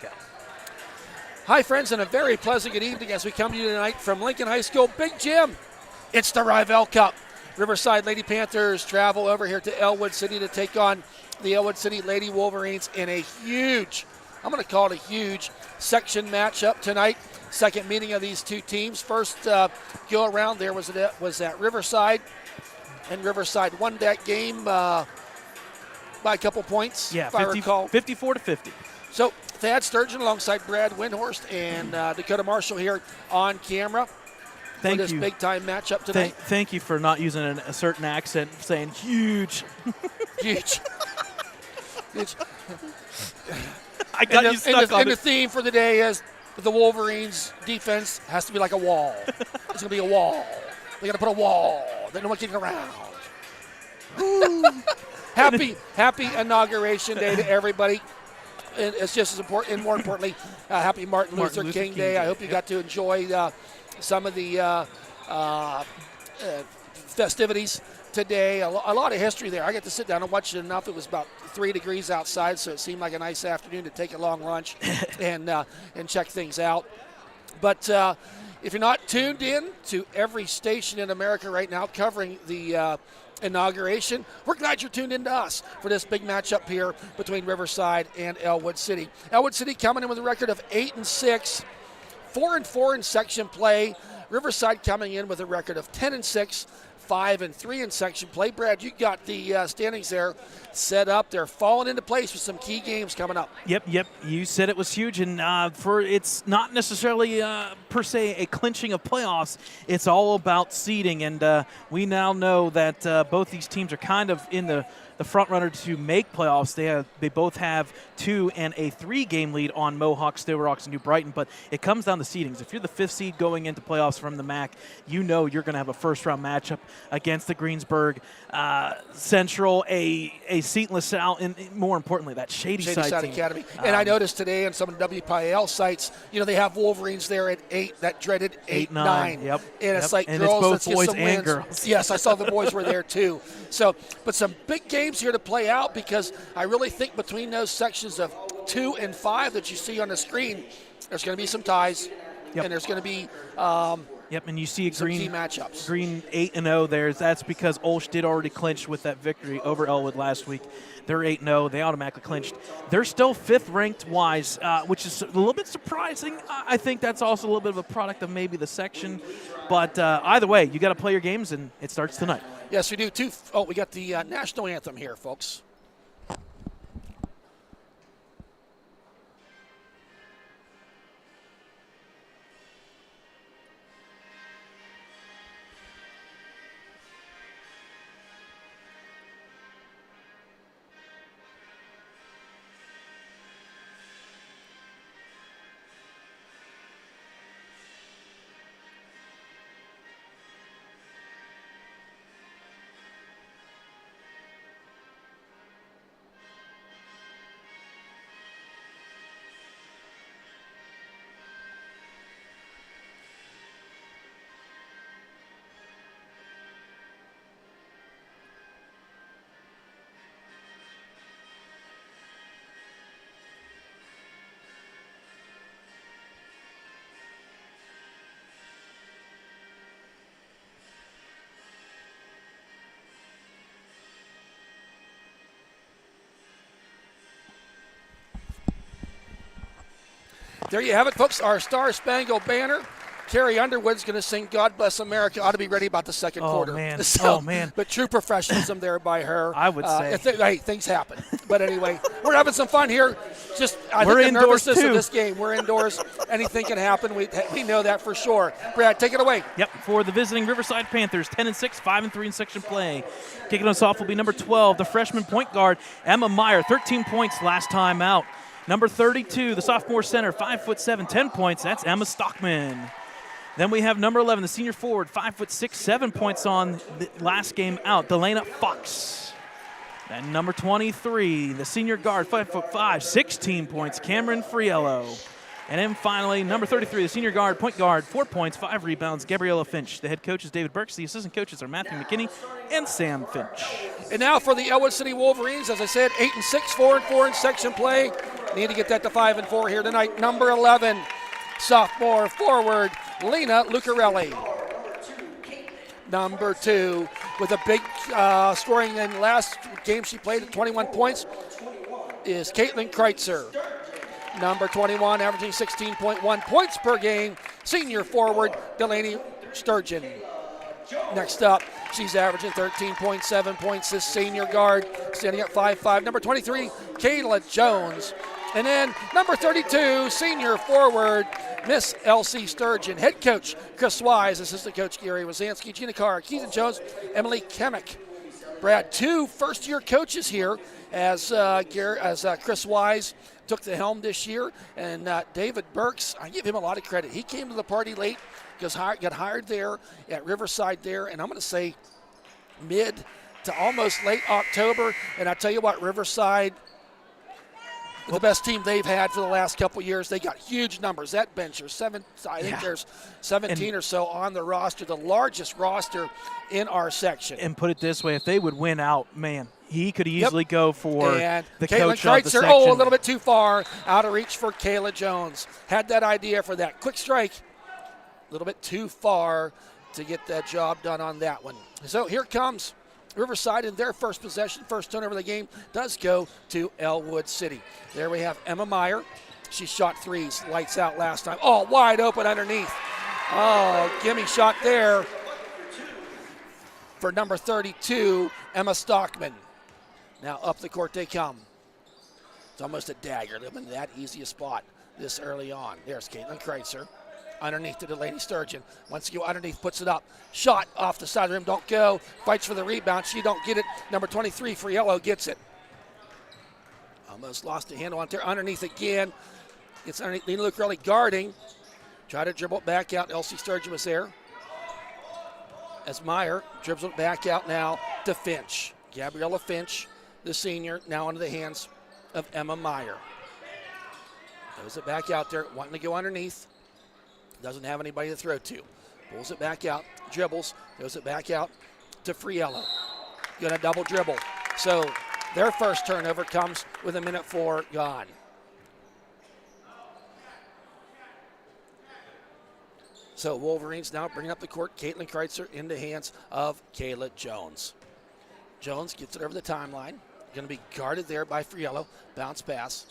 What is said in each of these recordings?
Cup. Hi, friends, and a very pleasant good evening as we come to you tonight from Lincoln High School Big Gym. It's the RivEll Cup. Riverside Lady Panthers travel over here to Ellwood City to take on the Ellwood City Lady Wolverines in a huge, I'm going to call it a huge section matchup tonight. Second meeting of these two teams. First go around there was at Riverside, and Riverside won that game by a couple points, Yeah, if I recall. 54-50. So Thad Sturgeon alongside Brad Windhorst and Dakota Marshall here on camera. Thank for this you. big-time matchup tonight. Thank you for not using a certain accent, saying huge. Huge. Huge. I got you stuck on and the theme for the day is the Wolverines' defense has to be like a wall. It's going to be a wall. They got to put a wall. They don't want to get around. Happy inauguration day to everybody. And it's just as important, and more importantly, happy Martin Luther King Day. I hope you got to enjoy some of the festivities today. A lot of history there. I got to sit down and watch it enough. It was about 3 degrees outside, so it seemed like a nice afternoon to take a long lunch and check things out. But if you're not tuned in to every station in America right now covering the inauguration, we're glad you're tuned in to us for this big matchup here between Riverside and Ellwood City. Ellwood City coming in with a record of 8-6, 4-4 in section play. Riverside coming in with a record of 10-6, 5-3 in section play. Brad, you got the standings there set up. They're falling into place with some key games coming up. Yep. You said it was huge, and it's not necessarily per se a clinching of playoffs. It's all about seeding, and we now know that both these teams are kind of in the front runner to make playoffs. They both have 2 and a 3-game lead on Mohawk, Still Rocks, and New Brighton, but it comes down to seedings. If you're the 5th seed going into playoffs from the MAC, you know you're going to have a first-round matchup against the Greensburg Central, a seatless South, and more importantly, that Shady Side team. Academy. And I noticed today on some of the WPIL sites, they have Wolverines there at 8, that dreaded 8-9. Yep. And it's like, and girls, it's let's both get boys some and wins. girls. Yes, I saw the boys were there too. So, but some big games here to play out, because I really think between those sections of 2 and 5 that you see on the screen, there's going to be some ties, and there's going to be and you see some key matchups. Green 8-0 there. That's because Olsh did already clinch with that victory over Ellwood last week. They're 8-0. They automatically clinched. They're still 5th ranked wise, which is a little bit surprising. I think that's also a little bit of a product of maybe the section. But either way, you got to play your games, and it starts tonight. Yes, we do too. We got the national anthem here, folks. There you have it, folks. Our Star Spangled Banner. Carrie Underwood's going to sing God Bless America. Ought to be ready about the second quarter. Man. So, man. But true professionalism there by her. I would say. Hey, things happen. But anyway, we're having some fun here. I we're think the indoors nervousness too. of this game. We're indoors. Anything can happen. We know that for sure. Brad, take it away. Yep, for the visiting Riverside Panthers, 10-6, 5-3 in section play. Kicking us off will be number 12, the freshman point guard, Emma Meyer, 13 points last time out. Number 32, the sophomore center, 5'7", 10 points. That's Emma Stockman. Then we have number 11, the senior forward, 5'6", 7 points on the last game out, Delana Fox. Then number 23, the senior guard, 5'5", 16 points, Cameron Friello. And then finally, number 33, the senior guard, point guard, 4 points, 5 rebounds, Gabriella Finch. The head coach is David Burks. The assistant coaches are Matthew McKinney and Sam Finch. And now for the Ellwood City Wolverines, as I said, 8-6, 4-4 in section play. Need to get that to 5-4 here tonight. Number 11, sophomore forward, Lena Lucarelli. Number 2, with a big scoring in last game she played at 21 points, is Caitlin Kreitzer. Number 21, averaging 16.1 points per game, senior forward, Delaney Sturgeon. Next up, she's averaging 13.7 points, this senior guard, standing at 5'5". Number 23, Kayla Jones. And then number 32, senior forward, Miss Elsie Sturgeon. Head coach, Chris Wise. Assistant coach, Gary Wazansky, Gina Carr, Keithan Jones, Emily Kemick. Brad, 2 first-year coaches here as Chris Wise took the helm this year. And David Burks, I give him a lot of credit. He came to the party late, got hired there at Riverside there, and I'm going to say mid to almost late October. And I tell you what, Riverside, the best team they've had for the last couple years. They got huge numbers. That bench, there's I think there's 17 or so on the roster, the largest roster in our section. And put it this way, if they would win out, man, he could easily go for and the Caitlin coach Kreitzer, of the section. a little bit too far, out of reach for Kayla Jones. Had that idea for that quick strike, a little bit too far to get that job done on that one. So here comes Riverside in their first possession. First turnover of the game does go to Ellwood City. There we have Emma Meyer. She shot threes, lights out last time. Oh, wide open underneath. Oh, gimme shot there for number 32, Emma Stockman. Now up the court they come. It's almost a dagger. They've been that easy a spot this early on. There's Caitlin Kreitzer. Underneath to Delaney Sturgeon. Once you go underneath, puts it up. Shot off the side of the rim, don't go. Fights for the rebound, she don't get it. Number 23, Friello gets it. Almost lost a handle on there. Underneath again. It's underneath. Lena Lucarelli guarding. Try to dribble it back out. Elsie Sturgeon was there. As Meyer dribbles it back out now to Finch. Gabriella Finch, the senior, now into the hands of Emma Meyer. Throws it back out there, wanting to go underneath. Doesn't have anybody to throw to. Pulls it back out, dribbles, throws it back out to Friello. Gonna double dribble. So their first turnover comes with 1:04 gone. So Wolverines now bringing up the court. Caitlin Kreitzer in the hands of Kayla Jones. Jones gets it over the timeline. Going to be guarded there by Friello. Bounce pass.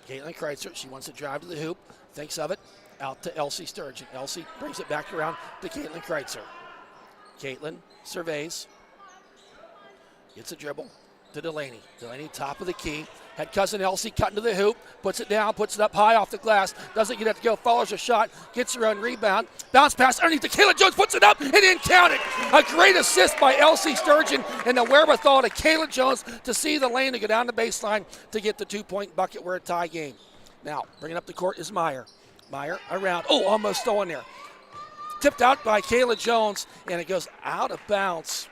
Caitlin Kreitzer, she wants to drive to the hoop. Thinks of it. Out to Elsie Sturgeon. Elsie brings it back around to Caitlin Kreitzer. Caitlin surveys. Gets a dribble to Delaney. Delaney, top of the key. Had cousin Elsie cutting to the hoop. Puts it down, puts it up high off the glass. Doesn't get it to go, follows a shot. Gets her own rebound. Bounce pass underneath to Kayla Jones. Puts it up and didn't count it. A great assist by Elsie Sturgeon and the wherewithal to Kayla Jones to see the lane to go down the baseline to get the 2-point bucket. We're a tie game. Now, bringing up the court is Meyer. Meyer around. Oh, almost stolen there. Tipped out by Kayla Jones, and it goes out of bounds.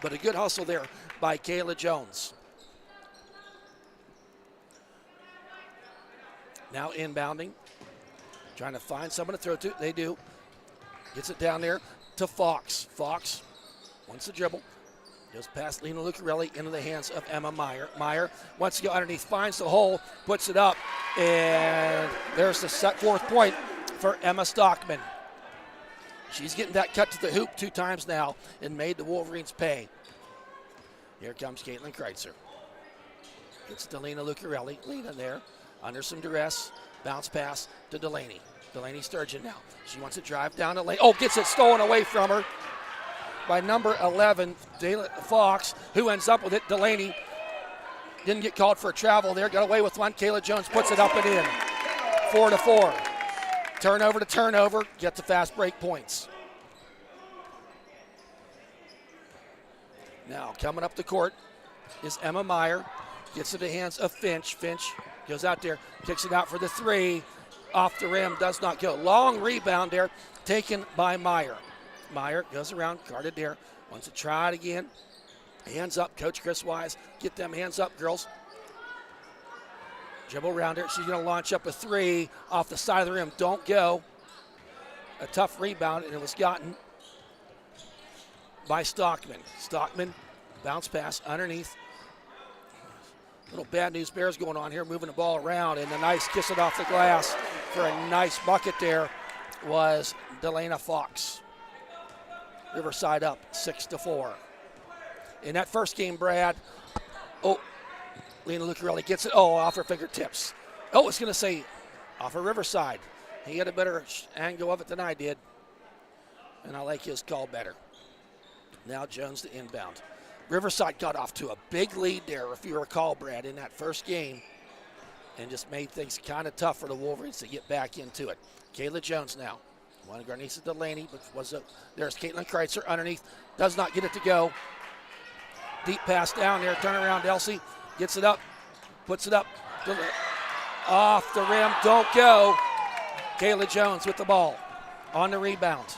But a good hustle there by Kayla Jones. Now inbounding. Trying to find someone to throw to. They do. Gets it down there to Fox. Fox wants to dribble. Goes past Lena Lucarelli into the hands of Emma Meyer. Meyer wants to go underneath, finds the hole, puts it up, and there's the 4th point for Emma Stockman. She's getting that cut to the hoop 2 times now and made the Wolverines pay. Here comes Caitlin Kreitzer. Gets to Lena Lucarelli. Lena there under some duress. Bounce pass to Delaney. Delaney Sturgeon now. She wants to drive down the lane. Oh, gets it stolen away from her by number 11, Fox, who ends up with it. Delaney didn't get called for a travel there. Got away with one. Kayla Jones puts it up and in. 4-4. Turnover to turnover. Get the fast break points. Now coming up the court is Emma Meyer. Gets it to the hands of Finch. Finch goes out there, kicks it out for the 3. Off the rim, does not go. Long rebound there, taken by Meyer. Meyer goes around, guarded there, wants to try it again. Hands up, Coach Chris Wise. Get them hands up, girls. Dribble around her. She's going to launch up a three off the side of the rim. Don't go. A tough rebound, and it was gotten by Stockman. Stockman, bounce pass underneath. Little bad news bears going on here, moving the ball around, and the nice kiss it off the glass for a nice bucket there was Delana Fox. Riverside up 6-4. In that first game, Brad, Lena Lucarelli gets it, off her fingertips. It's going to say off of Riverside. He had a better angle of it than I did, and I like his call better. Now Jones to inbound. Riverside got off to a big lead there, if you recall, Brad, in that first game, and just made things kind of tough for the Wolverines to get back into it. Kayla Jones now. One of Garnisa Delaney, but there's Caitlin Kreitzer underneath. Does not get it to go. Deep pass down there, turn around, Elsie. Gets it up, puts it up. Off the rim, don't go. Kayla Jones with the ball on the rebound.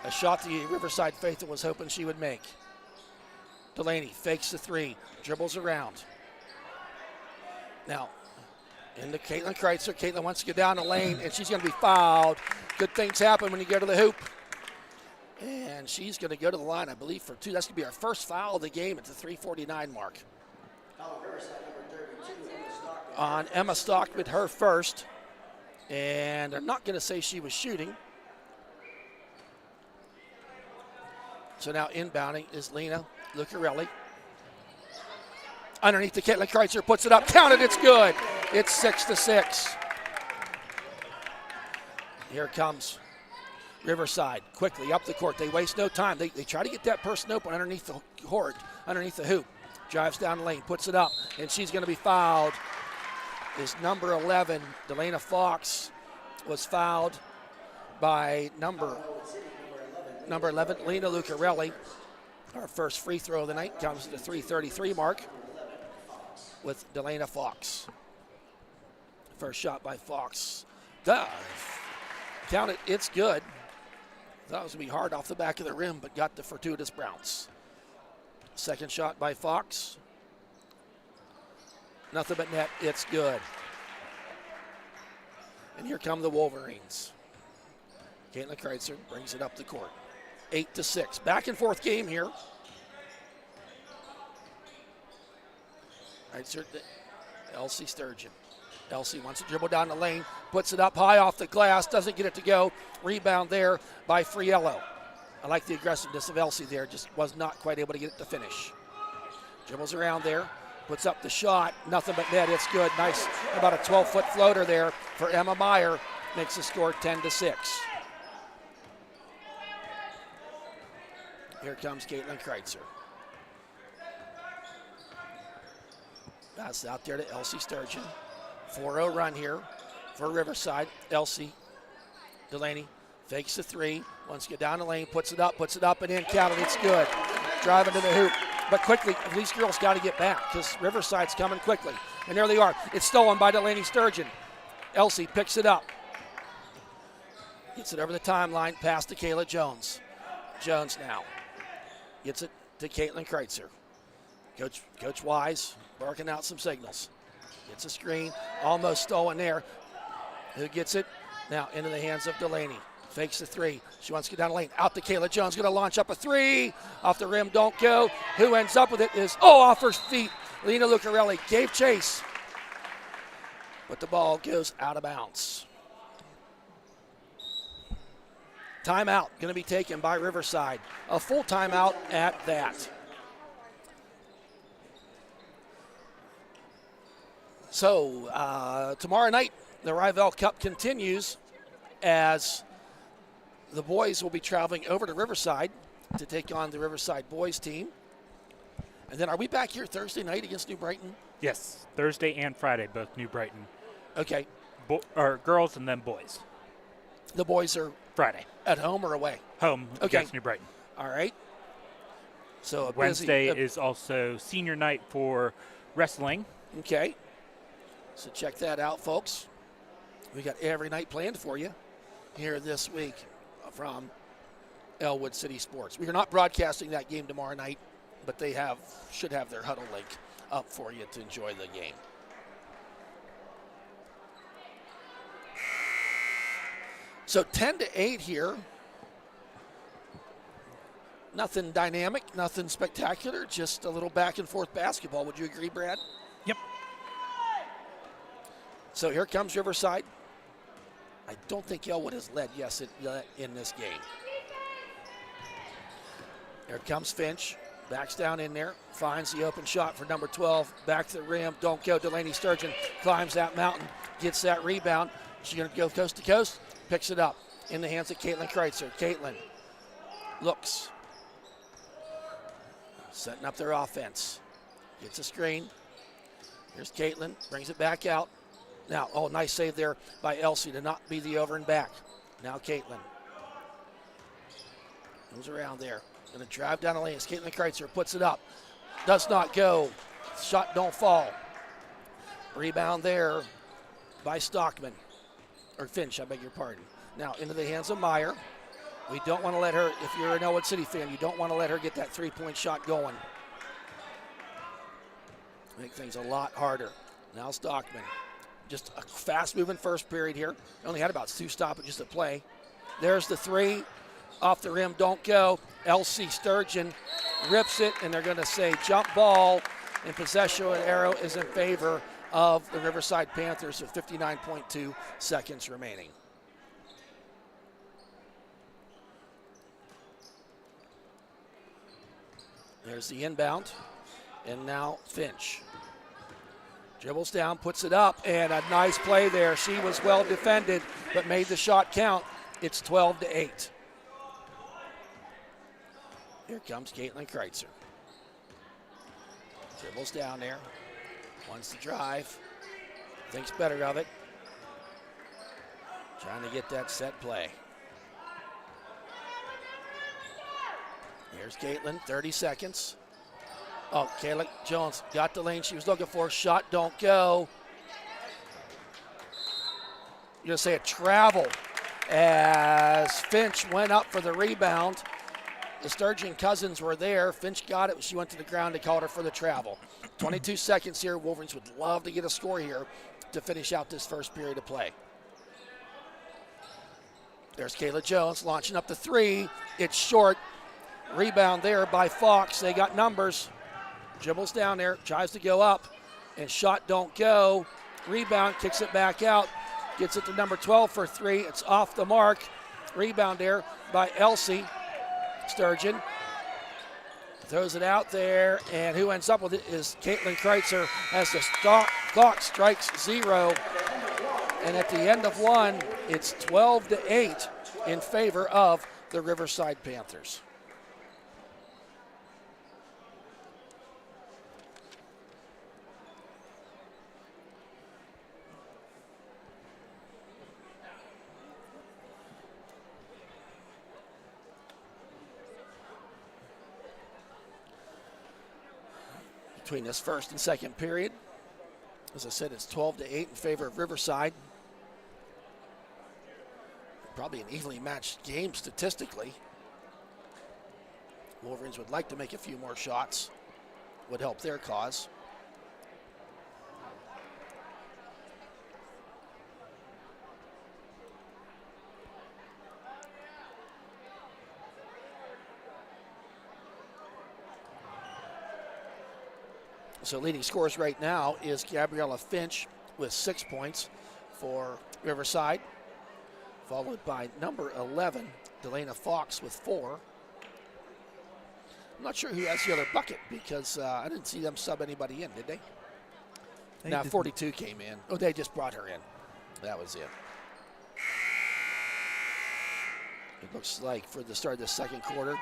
A shot the Riverside Faithful was hoping she would make. Delaney fakes the three, dribbles around. Now, into Caitlin Kreitzer. Caitlin wants to get down the lane, and she's going to be fouled. Good things happen when you go to the hoop. And she's going to go to the line, I believe, for two. That's going to be her first foul of the game at the 3:49 mark. On Emma Stockman, her first. And I'm not going to say she was shooting. So now inbounding is Lena Lucarelli. Underneath the Caitlin Kreitzer, puts it up, counted, it's good. It's 6-6. Here comes Riverside, quickly up the court. They waste no time. They try to get that person open underneath the court, underneath the hoop. Drives down the lane, puts it up, and she's going to be fouled. Is number 11, Delana Fox, was fouled by number 11, Lena Lucarelli. Our first free throw of the night comes at the 3:33 mark with Delana Fox. First shot by Fox. Count it, it's good. Thought it was going to be hard off the back of the rim, but got the fortuitous bounce. Second shot by Fox. Nothing but net, it's good. And here come the Wolverines. Caitlin Kreitzer brings it up the court. 8-6. Back and forth game here. Kreitzer to Elsie Sturgeon. Elsie wants to dribble down the lane, puts it up high off the glass, doesn't get it to go. Rebound there by Friello. I like the aggressiveness of Elsie there, just was not quite able to get it to finish. Dribbles around there, puts up the shot, nothing but net, it's good. Nice, about a 12-foot floater there for Emma Meyer, makes the score 10-6. Here comes Caitlin Kreitzer. Pass out there to Elsie Sturgeon. 4-0 run here for Riverside. Elsie Delaney fakes the three, wants to get down the lane, puts it up and in, counted, it's good. Driving to the hoop, but quickly, these girls got to get back because Riverside's coming quickly. And there they are. It's stolen by Delaney Sturgeon. Elsie picks it up. Gets it over the timeline, pass to Kayla Jones. Jones now gets it to Caitlin Kreitzer. Coach Wise barking out some signals. Gets a screen, almost stolen there. Who gets it? Now into the hands of Delaney. Fakes the three. She wants to get down the lane. Out to Kayla Jones. Going to launch up a three. Off the rim, don't go. Who ends up with it is, off her feet. Lena Lucarelli gave chase. But the ball goes out of bounds. Timeout going to be taken by Riverside. A full timeout at that. So tomorrow night, the RivEll Cup continues as the boys will be traveling over to Riverside to take on the Riverside boys team. And then are we back here Thursday night against New Brighton? Yes, Thursday and Friday, both New Brighton. Okay. Or girls and then boys. The boys are Friday. At home or away? Home against New Brighton. All right. So Wednesday is also senior night for wrestling. Okay. So check that out, folks. We got every night planned for you here this week from Ellwood City Sports. We are not broadcasting that game tomorrow night, but they should have their huddle link up for you to enjoy the game. So 10-8 here. Nothing dynamic, nothing spectacular, just a little back and forth basketball. Would you agree, Brad? Yep. So here comes Riverside. I don't think Ellwood has led in this game. Here comes Finch. Backs down in there. Finds the open shot for number 12. Back to the rim. Don't go. Delaney Sturgeon climbs that mountain. Gets that rebound. She's going to go coast to coast. Picks it up in the hands of Caitlin Kreitzer. Caitlin looks. Setting up their offense. Gets a screen. Here's Caitlin. Brings it back out. Now, nice save there by Elsie to not be the over and back. Now Caitlin. Moves around there. Going to drive down the lane as Caitlin Kreitzer puts it up. Does not go. Shot don't fall. Rebound there by Stockman. Or Finch, I beg your pardon. Now into the hands of Meyer. We don't want to let her, if you're an Ellwood City fan, you don't want to let her get that three-point shot going. Make things a lot harder. Now Stockman. Just a fast-moving first period here. Only had about 2 stoppages to play. There's the three. Off the rim, don't go. Elsie Sturgeon rips it, and they're going to say jump ball, and possession arrow is in favor of the Riverside Panthers with 59.2 seconds remaining. There's the inbound, and now Finch. Dribbles down, puts it up, and a nice play there. She was well defended, but made the shot count. It's 12-8. Here comes Caitlin Kreitzer. Dribbles down there, wants to drive, thinks better of it. Trying to get that set play. Here's Caitlin, 30 seconds. Kayla Jones got the lane she was looking for. Shot don't go. You're going to say a travel as Finch went up for the rebound. The Sturgeon cousins were there. Finch got it. She went to the ground. They called her for the travel. 22 seconds here. Wolverines would love to get a score here to finish out this first period of play. There's Kayla Jones launching up the three. It's short. Rebound there by Fox. They got numbers. Dribbles down there. Tries to go up. And shot don't go. Rebound. Kicks it back out. Gets it to number 12 for three. It's off the mark. Rebound there by Elsie Sturgeon. Throws it out there. And who ends up with it is Caitlin Kreitzer as the clock strikes 0. And at the end of one, it's 12-8 in favor of the Riverside Panthers. Between this first and second period, as I said, it's 12-8 in favor of Riverside. Probably an evenly matched game statistically. Wolverines would like to make a few more shots. Would help their cause. So leading scorers right now is Gabriella Finch with 6 points for Riverside, followed by number 11, Delana Fox with 4. I'm not sure who has the other bucket because I didn't see them sub anybody in, did they? Now 42 came in. Oh, they just brought her in. That was it. It looks like for the start of the second quarter,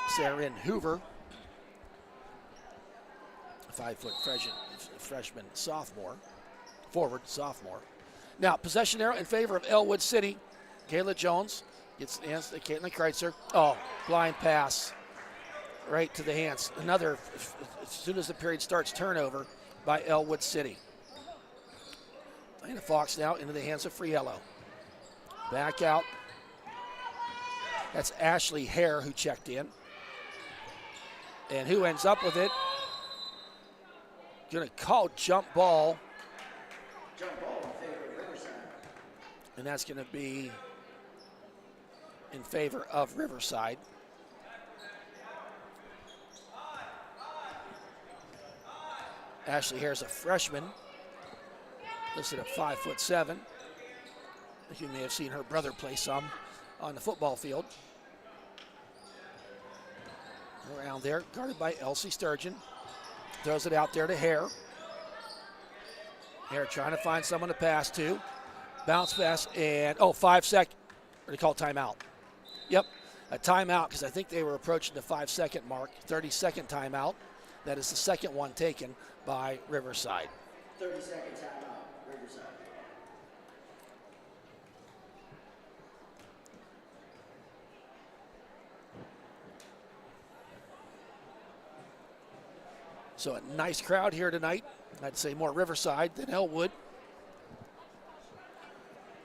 Sarah Hoover, 5-foot freshman forward sophomore. Now, possession arrow in favor of Ellwood City. Kayla Jones gets the hands to Caitlin Kreitzer. Blind pass right to the hands. Another, as soon as the period starts, turnover by Ellwood City. Delana Fox now into the hands of Friello. Back out. That's Ashley Hare who checked in. And who ends up with it? Going to call jump ball. And that's going to be in favor of Riverside. Ashley Hare's a freshman, listed at 5'7". I think you may have seen her brother play some on the football field. Around there, guarded by Elsie Sturgeon. Throws it out there to Hare. Hare trying to find someone to pass to. Bounce pass and, 5 second, or they call timeout. Yep, a timeout because I think they were approaching the 5-second mark. 30-second timeout. That is the second one taken by Riverside. 30-second timeout, Riverside. So a nice crowd here tonight. I'd say more Riverside than Ellwood.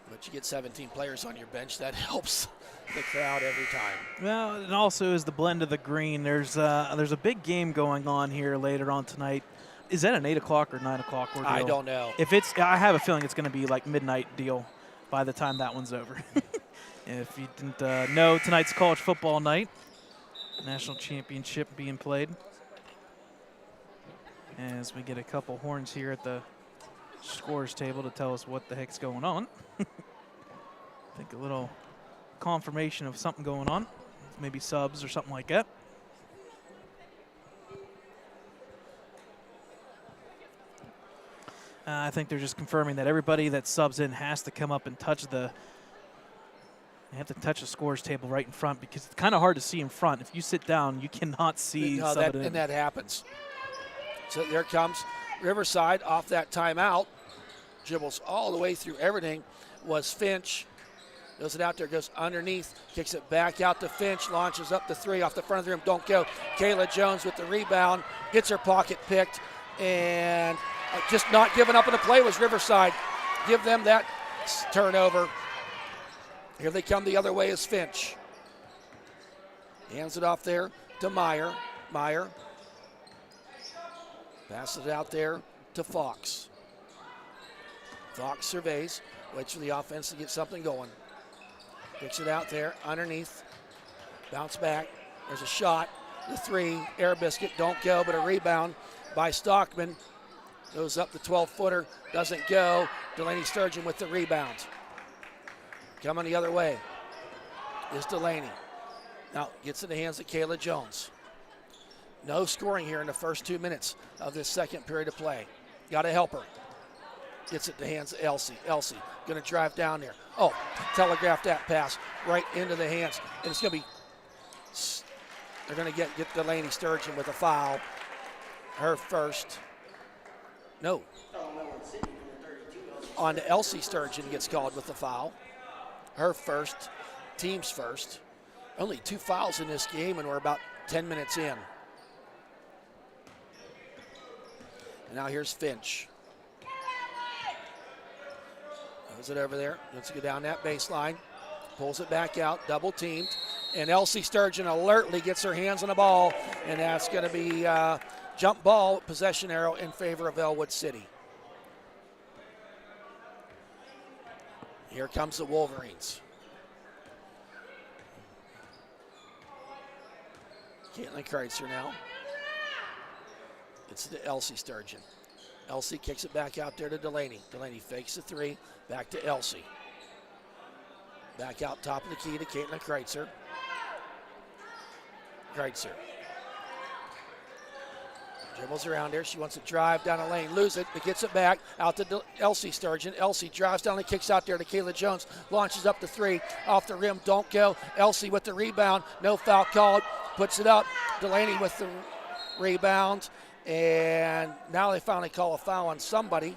But you get 17 players on your bench, that helps the crowd every time. Well, and also is the blend of the green. There's a big game going on here later on tonight. Is that an 8 o'clock or 9 o'clock ordeal? I don't know. I have a feeling it's going to be like midnight deal by the time that one's over. If you didn't know, tonight's college football night. National championship being played. As we get a couple horns here at the scores table to tell us what the heck's going on. I think a little confirmation of something going on. Maybe subs or something like that. I think they're just confirming that everybody that subs in has to come up and touch the scores table right in front, because it's kind of hard to see in front. If you sit down, you cannot see. No, and that happens. So there comes Riverside off that timeout. Dribbles all the way through everything. Was Finch. Goes it out there, goes underneath, kicks it back out to Finch, launches up the 3 off the front of the rim. Don't go. Kayla Jones with the rebound, gets her pocket picked, and just not giving up on the play was Riverside. Give them that turnover. Here they come the other way is Finch. Hands it off there to Meyer. Meyer passes it out there to Fox. Fox surveys, waits for the offense to get something going. Kicks it out there underneath. Bounce back. There's a shot. The 3, air biscuit, don't go, but a rebound by Stockman. Goes up the 12-footer, doesn't go. Delaney Sturgeon with the rebound. Coming the other way is Delaney. Now gets in the hands of Kayla Jones. No scoring here in the first 2 minutes of this second period of play. Got to help her. Gets it in the hands of Elsie. Elsie going to drive down there. Telegraphed that pass right into the hands. And it's going to be, they're going to get Delaney Sturgeon with a foul. Her first. No. On to Elsie Sturgeon gets called with the foul. Her first, team's first. Only 2 fouls in this game, and we're about 10 minutes in. And now here's Finch. Moves it over there. Let's go down that baseline. Pulls it back out, double teamed. And Elsie Sturgeon alertly gets her hands on the ball, and that's going to be jump ball, possession arrow in favor of Ellwood City. Here comes the Wolverines. Caitlin Kreitzer now. It's to Elsie Sturgeon. Elsie kicks it back out there to Delaney. Delaney fakes the 3, back to Elsie. Back out top of the key to Caitlin Kreitzer. Kreitzer. Dribbles around there. She wants to drive down the lane, lose it, but gets it back out to Elsie Sturgeon. Elsie drives down and kicks out there to Kayla Jones. Launches up the 3, off the rim, don't go. Elsie with the rebound, no foul called. Puts it up. Delaney with the rebound. And now they finally call a foul on somebody.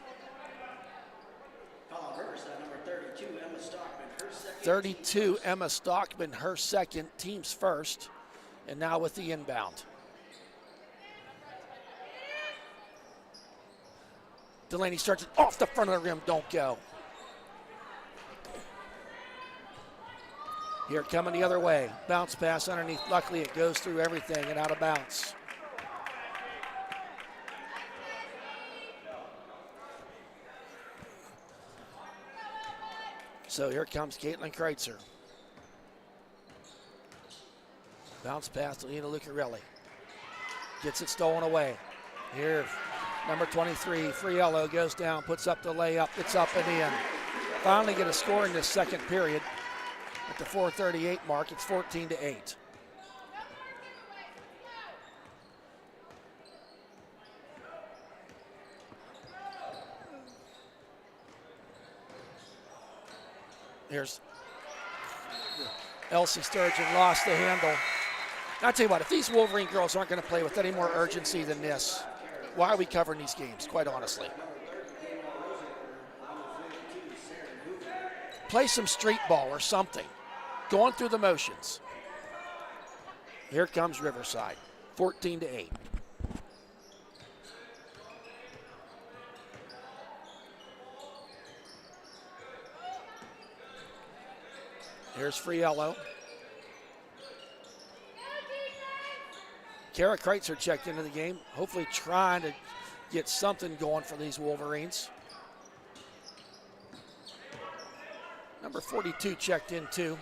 Foul on Riverside, number 32, Emma Stockman, her second. 32, Emma Stockman, her second, team's first. And now with the inbound. Delaney starts it off the front of the rim, don't go. Here coming the other way. Bounce pass underneath. Luckily it goes through everything and out of bounds. So here comes Caitlin Kreitzer. Bounce pass to Lena Lucarelli. Gets it stolen away. Here, number 23, Friello goes down, puts up the layup. It's up and in. Finally get a score in this second period. At the 4:38 mark, it's 14-8. Here's Elsie Sturgeon, lost the handle. I'll tell you what, if these Wolverine girls aren't going to play with any more urgency than this, why are we covering these games, quite honestly? Play some street ball or something. Going through the motions. Here comes Riverside, 14-8. Here's Friello. Kara Kreitzer checked into the game, hopefully trying to get something going for these Wolverines. Number 42 checked in too.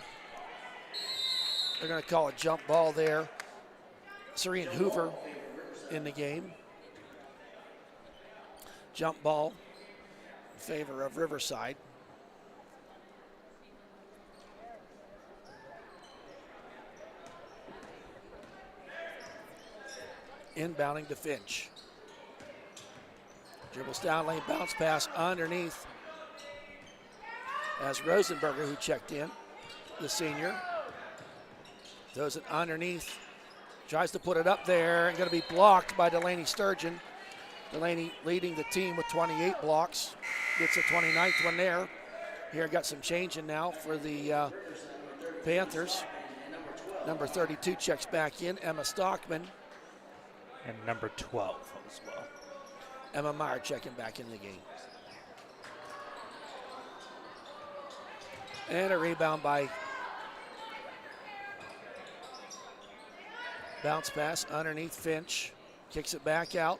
They're going to call a jump ball there. Serene Hoover in the game. Jump ball in favor of Riverside. Inbounding to Finch. Dribbles down lane, bounce pass underneath. As Rosenberger, who checked in, the senior, throws it underneath. Tries to put it up there and going to be blocked by Delaney Sturgeon. Delaney leading the team with 28 blocks. Gets a 29th one there. Here got some change in now for the Panthers. Number 32 checks back in, Emma Stockman. And number 12 as well. Emma Meyer checking back in the game. And a rebound by bounce pass underneath Finch. Kicks it back out.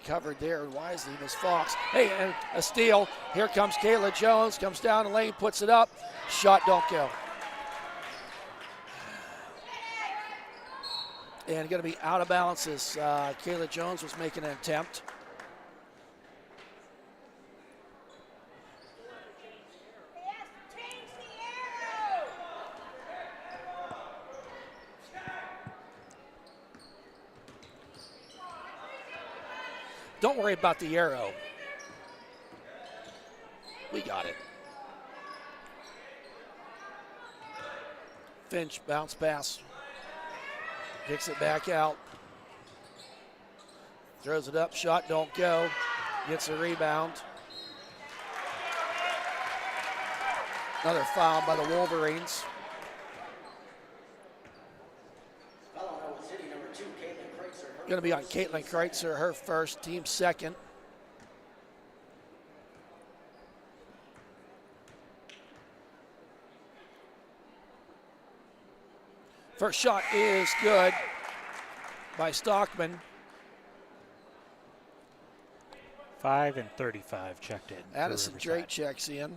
Covered there wisely, Miss Fox. Hey, and a steal. Here comes Kayla Jones. Comes down the lane, puts it up. Shot don't go. And going to be out of balance as Kayla Jones was making an attempt. Don't worry about the arrow. We got it. Finch bounce pass. Kicks it back out. Throws it up, shot don't go. Gets a rebound. Another foul by the Wolverines. Going to be on Caitlin Kreitzer, her first, team second. First shot is good by Stockman. 5 and 35 checked in. Addison Drake checks in.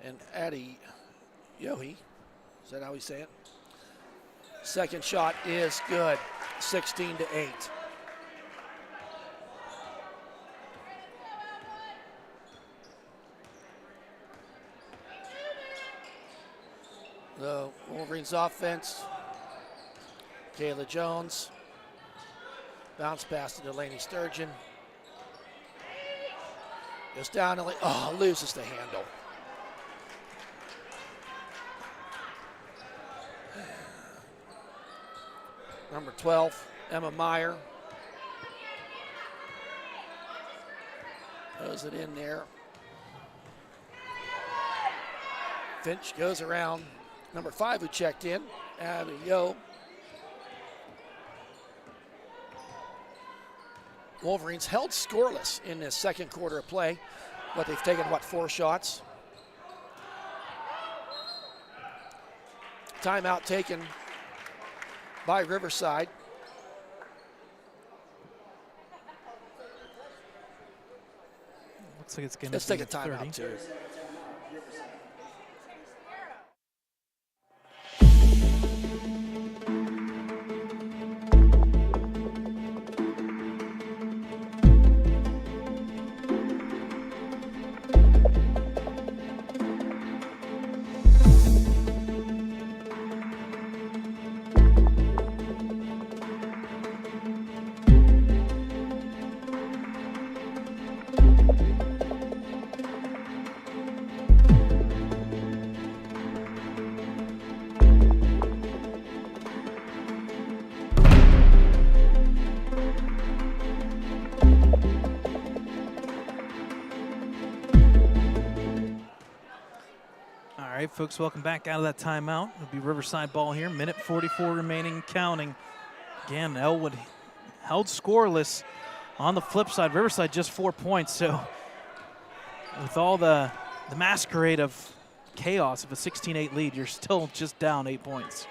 And Addie Yohe, is that how we say it? Second shot is good, 16-8. The Wolverines offense, Kayla Jones, bounce pass to Delaney Sturgeon. Goes down and loses the handle. Number 12, Emma Meyer. Throws it in there. Finch goes around. Number 5 who checked in, Abby Yo. Wolverines held scoreless in this second quarter of play, but they've taken, 4 shots? Timeout taken by Riverside. Looks like it's going Let's to take a timeout too. right, folks, welcome back out of that timeout. It'll be Riverside ball here. Minute 44 remaining, counting. Again, Ellwood held scoreless. On the flip side, Riverside just 4 points. So with all the masquerade of chaos of a 16-8 lead, you're still just down 8 points.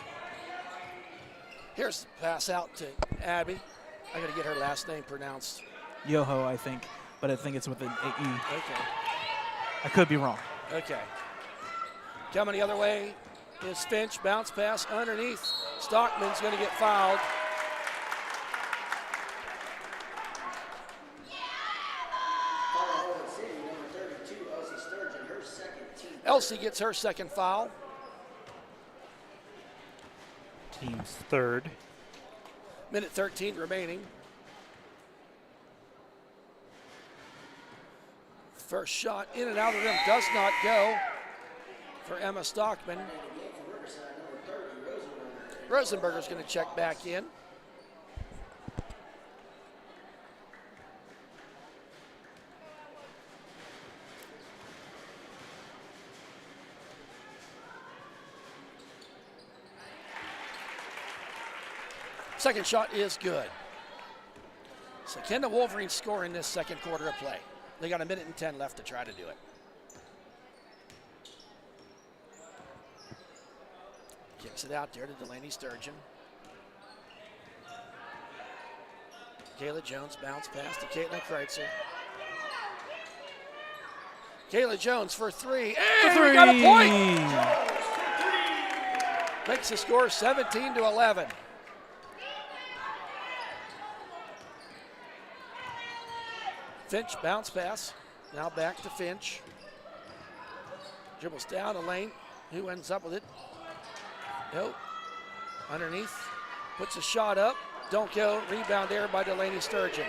Here's the pass out to Abby. I got to get her last name pronounced. Yoho, I think, but I think it's with an E. Okay. I could be wrong. Okay. Coming the other way is Finch. Bounce pass underneath. Stockman's going to get fouled. Elsie gets her second foul. Team's third. Minute 13 remaining. First shot in and out of the rim does not go for Emma Stockman. Rosenberger's going to check back in. Second shot is good. So can the Wolverines score in this second quarter of play? They got a minute and 10 left to try to do it. Kicks it out there to Delaney Sturgeon. Kayla Jones bounce pass to Caitlin Kreitzer. Kayla Jones for three. And we got a point! Makes the score 17-11. Finch bounce pass. Now back to Finch. Dribbles down a lane. Who ends up with it? Nope. Underneath. Puts a shot up. Don't go. Rebound there by Delaney Sturgeon.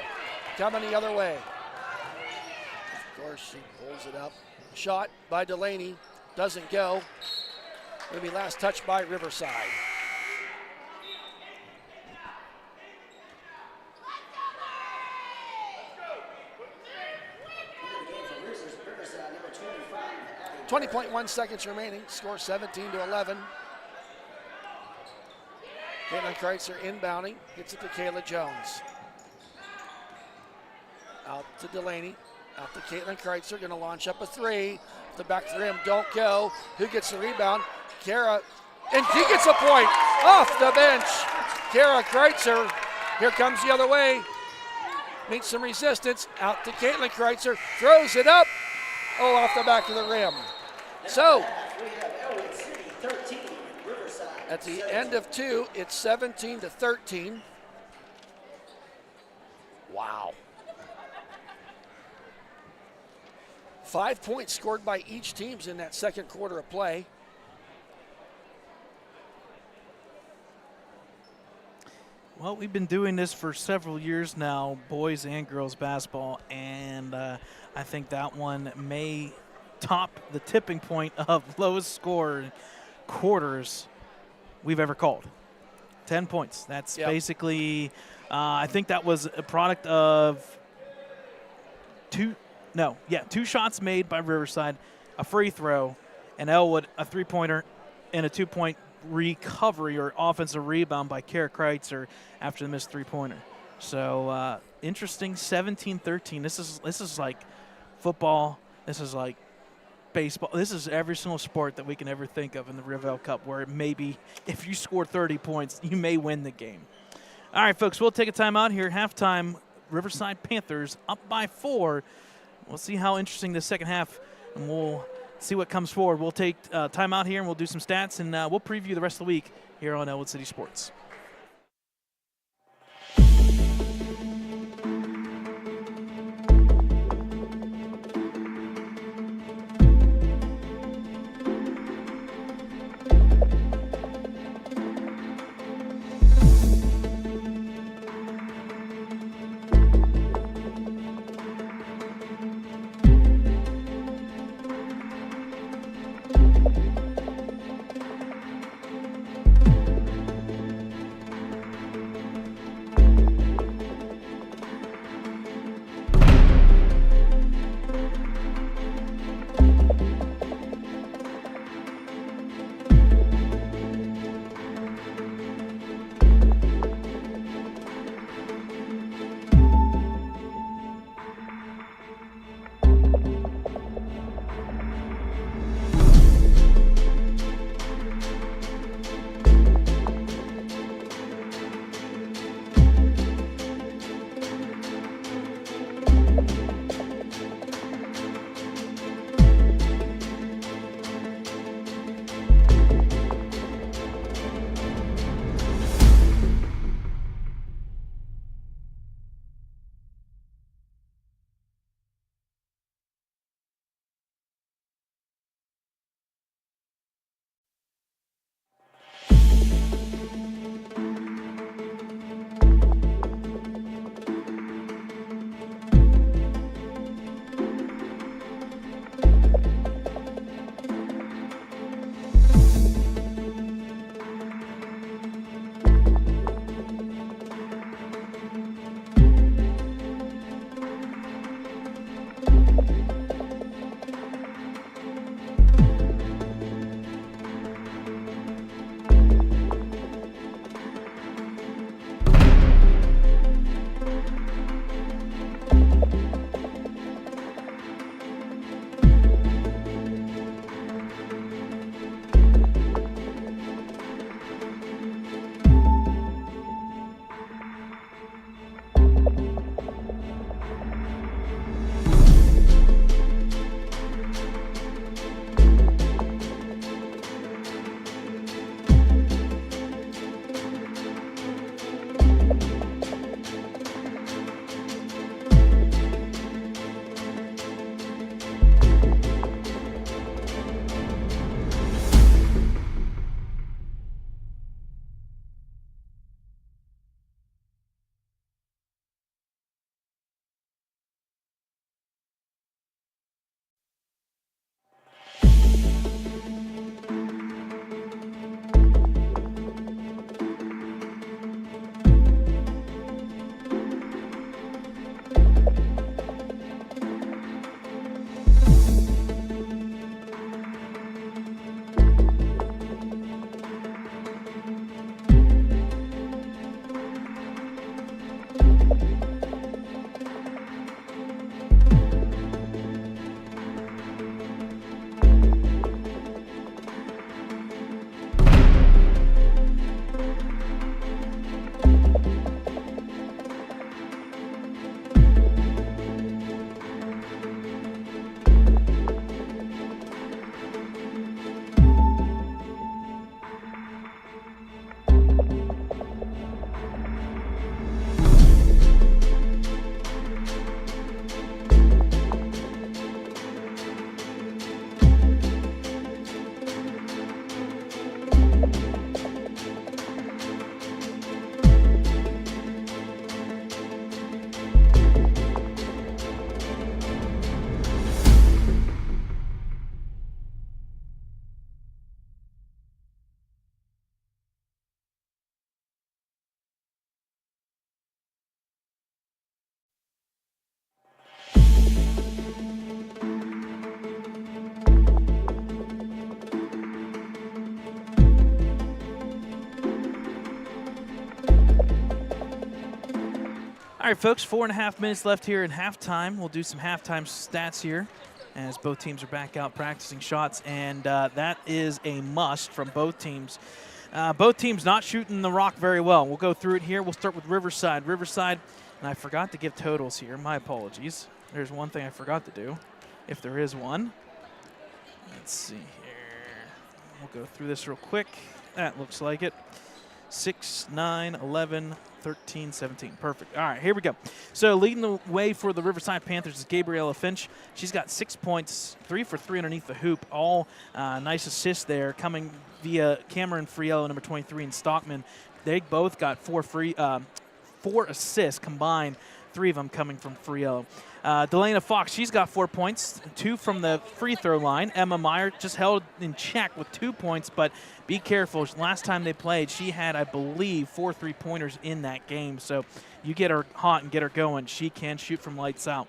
Coming the other way. Of course, she pulls it up. Shot by Delaney. Doesn't go. Will be last touch by Riverside. .1 seconds remaining. Score 17-11. Caitlin Kreitzer inbounding. Gets it to Kayla Jones. Out to Delaney. Out to Caitlin Kreitzer. Going to launch up a three. The back of the rim. Don't go. Who gets the rebound? Kara. And she gets a point. Off the bench. Kara Kreitzer. Here comes the other way. Meets some resistance. Out to Caitlin Kreitzer. Throws it up. Oh, off the back of the rim. So, at the end of two, it's 17-13. Wow. 5 points scored by each team in that second quarter of play. Well, we've been doing this for several years now, boys and girls basketball, and I think that one may top the tipping point of lowest scored quarters we've ever called. 10 points. That's basically, I think that was a product of two shots made by Riverside, a free throw, and Ellwood, a three-pointer, and a 2-point recovery or offensive rebound by Kara Kreitzer after the missed three-pointer. So interesting, 17-13. This is like football. This is like baseball. This is every single sport that we can ever think of in the RivEll Cup, where maybe if you score 30 points, you may win the game. All right, folks, we'll take a timeout here. Halftime, Riverside Panthers up by 4. We'll see how interesting the second half, and we'll see what comes forward. We'll take time out here, and we'll do some stats, and we'll preview the rest of the week here on Ellwood City Sports. right, folks, 4.5 minutes left here in halftime. We'll do some halftime stats here as both teams are back out practicing shots, and that is a must from both teams. Both teams not shooting the rock very well. We'll go through it here. We'll start with Riverside. Riverside, and I forgot to give totals here. My apologies. There's one thing I forgot to do, if there is one. Let's see here. We'll go through this real quick. That looks like it. 6, 9, 11, 13, 17. Perfect. All right, here we go. So leading the way for the Riverside Panthers is Gabriella Finch. She's got 6 points, 3 for 3 underneath the hoop. All nice assists there coming via Cameron Friello, number 23, and Stockman. They both got 4 assists combined, 3 of them coming from Friello. Delana Fox, she's got 4 points, 2 from the free throw line. Emma Meyer just held in check with 2 points, but be careful. Last time they played, she had, I believe, 4 3-pointers in that game. So you get her hot and get her going. She can shoot from lights out.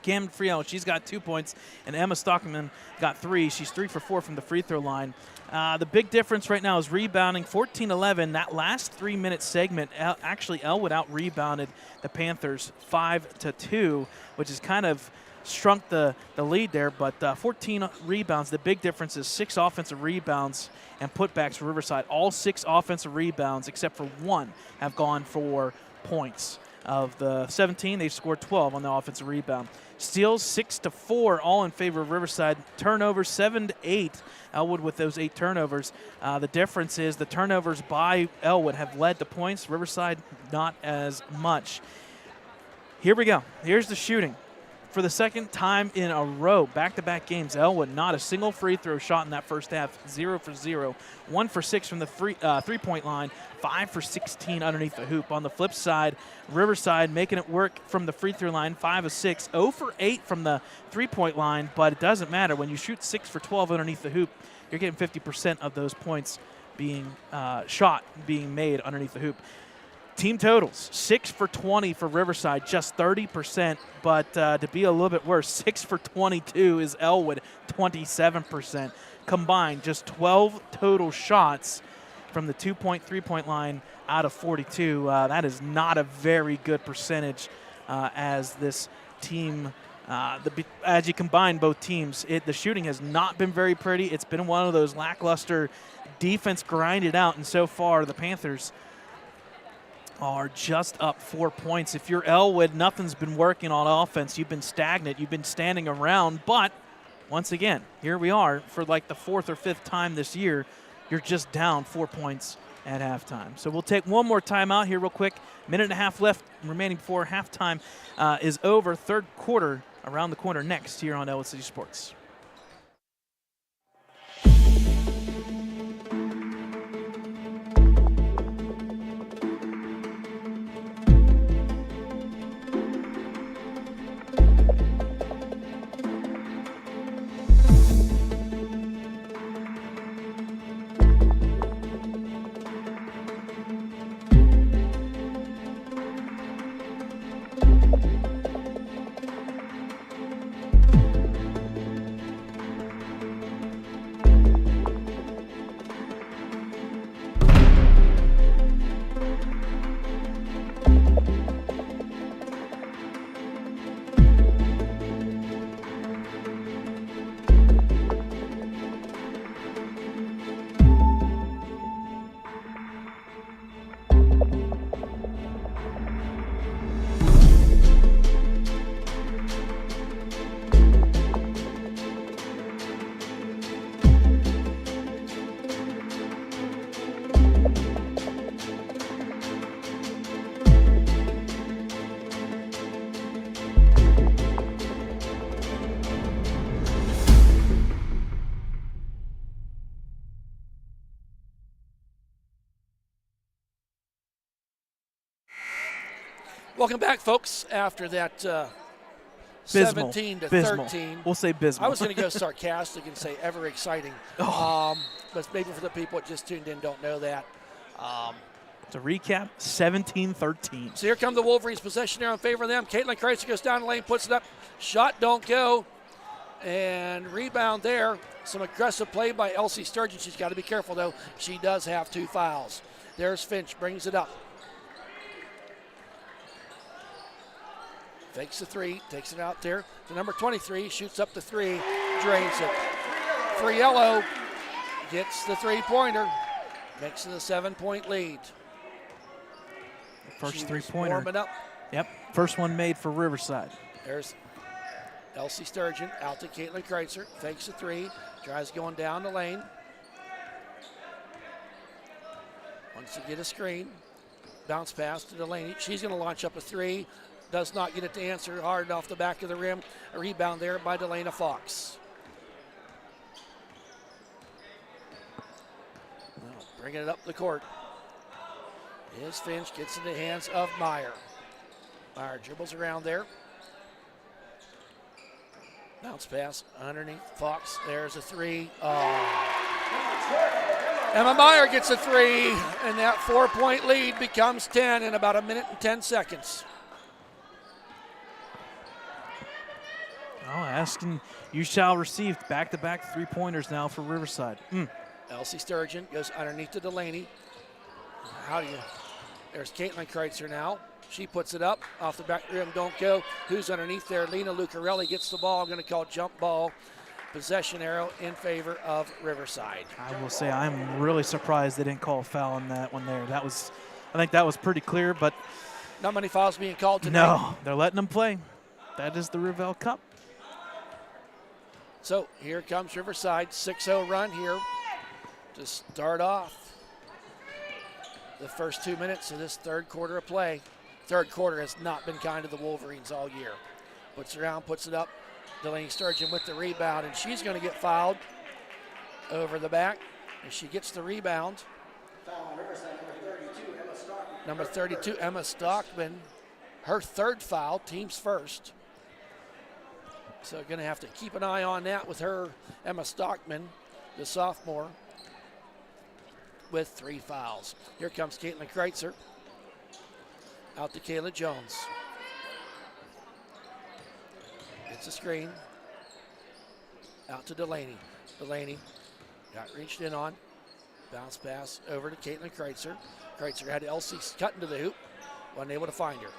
Cam Friel, she's got 2 points, and Emma Stockman got 3. She's 3 for 4 from the free throw line. The big difference right now is rebounding, 14-11. That last 3-minute segment, actually Ellwood out-rebounded the Panthers 5-2, which has kind of shrunk the lead there, but 14 rebounds. The big difference is 6 offensive rebounds and putbacks for Riverside. All 6 offensive rebounds, except for 1, have gone for points. Of the 17, they've scored 12 on the offensive rebound. Steals 6-4, all in favor of Riverside. Turnovers 7-8. Ellwood with those 8 turnovers. The difference is the turnovers by Ellwood have led to points. Riverside not as much. Here we go. Here's the shooting. For the second time in a row, back-to-back games, Ellwood not a single free throw shot in that first half, 0 for 0. 1 for 6 from the three-point line, 5 for 16 underneath the hoop. On the flip side, Riverside making it work from the free throw line, 5 of 6, 0 for 8 from the three-point line, but it doesn't matter. When you shoot 6 for 12 underneath the hoop, you're getting 50% of those points being being made underneath the hoop. Team totals, 6 for 20 for Riverside, just 30%, but to be a little bit worse, 6 for 22 is Ellwood, 27%. Combined, just 12 total shots from the 2-point, 3-point line out of 42. That is not a very good percentage as this team, as you combine both teams. The shooting has not been very pretty. It's been one of those lackluster defense grinded out, and so far the Panthers are just up 4 points. If you're Ellwood, nothing's been working on offense. You've been stagnant. You've been standing around. But once again, here we are for like the 4th or 5th time this year. You're just down 4 points at halftime. So we'll take one more timeout here real quick. Minute and a half left remaining before halftime is over. Third quarter around the corner next here on Ellwood City Sports. Welcome back, folks, after that Bismal. 17-13. We'll say Bismal. I was going to go sarcastic and say ever exciting. But maybe for the people that just tuned in don't know that. To recap, 17-13. So here come the Wolverines, possession there in favor of them. Caitlin Kreitzer goes down the lane, puts it up. Shot don't go. And rebound there. Some aggressive play by Elsie Sturgeon. She's got to be careful, though. She does have 2 fouls. There's Finch, brings it up. Fakes the three, takes it out there to number 23, shoots up the three, drains it. For yellow, gets the three-pointer, makes it a 7-point lead. First three-pointer. Warming up. Yep, first one made for Riverside. There's Elsie Sturgeon out to Caitlin Kreitzer, fakes the three, tries going down the lane. Wants to get a screen, bounce pass to Delaney. She's going to launch up a three, does not get it to answer, hard off the back of the rim. A rebound there by Delana Fox. Well, bringing it up the court. Is Finch, gets in the hands of Meyer. Meyer dribbles around there. Bounce pass underneath Fox. There's a three. Emma Meyer gets a three, and that 4-point lead becomes 10 in about 1 minute and 10 seconds. Oh, asking you shall receive back-to-back three-pointers now for Riverside. Elsie Sturgeon goes underneath to Delaney. There's Caitlin Kreitzer now. She puts it up off the back rim, don't go. Who's underneath there? Lena Lucarelli gets the ball, going to call jump ball. Possession arrow in favor of Riverside. I will say I'm really surprised they didn't call a foul on that one there. I think that was pretty clear, but not many fouls being called tonight. No, they're letting them play. That is the RivEll Cup. So here comes Riverside, 6-0 run here to start off the first 2 minutes of this third quarter of play. Third quarter has not been kind to the Wolverines all year. Puts it around, puts it up. Delaney Sturgeon with the rebound, and she's going to get fouled over the back. And she gets the rebound. Foul on Riverside, number 32, Emma Stockman. Number 32, Emma Stockman. Her third foul, team's first. So going to have to keep an eye on that with her, Emma Stockman, the sophomore, with 3 fouls. Here comes Caitlin Kreitzer. Out to Kayla Jones. Gets a screen. Out to Delaney. Delaney got reached in on. Bounce pass over to Caitlin Kreitzer. Kreitzer had Elsie cut into the hoop. Wasn't able to find her.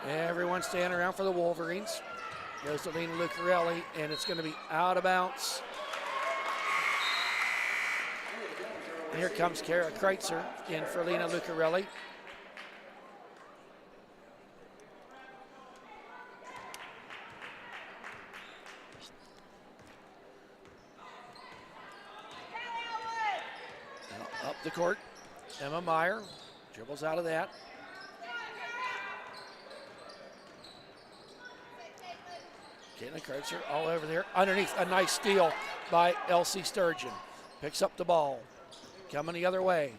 Everyone standing around for the Wolverines. Goes to Lena Lucarelli, and it's going to be out of bounds. And here comes Kara Kreitzer in for Lena Lucarelli. Now up the court, Emma Meyer dribbles out of that. Caitlin Kreitzer all over there. Underneath, a nice steal by Elsie Sturgeon. Picks up the ball. Coming the other way.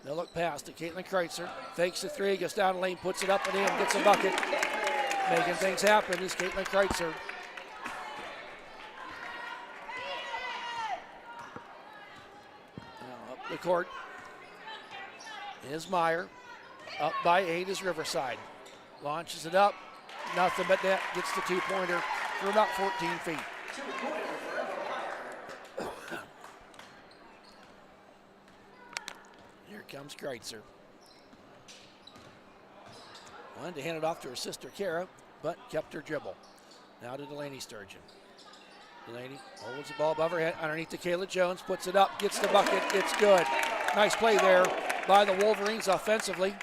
No look pass to Caitlin Kreitzer. Fakes the three, goes down the lane, puts it up and in, gets a bucket. Making things happen is Caitlin Kreitzer. Now up the court is Meyer. Up by 8 is Riverside. Launches it up. Nothing but net. Gets the 2-pointer for about 14 feet. Here comes Kreitzer. Wanted to hand it off to her sister Kara, but kept her dribble. Now to Delaney Sturgeon. Delaney holds the ball above her head underneath to Kayla Jones, puts it up, gets the bucket. It's good. Nice play there by the Wolverines offensively.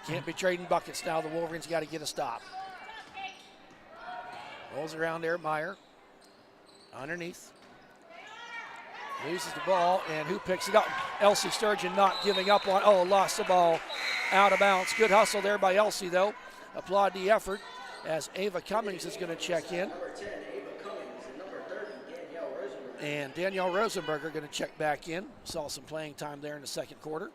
Can't be trading buckets now. The Wolverines got to get a stop. Rolls around there, Meyer. Underneath. Loses the ball, and who picks it up? Elsie Sturgeon not giving up on. Oh, lost the ball out of bounds. Good hustle there by Elsie, though. Applaud the effort as Ava Cummings is going to check in. Number 10, Ava Cummings, and number 30, Danielle Rosenberg. And Danielle Rosenberger going to check back in. Saw some playing time there in the second quarter.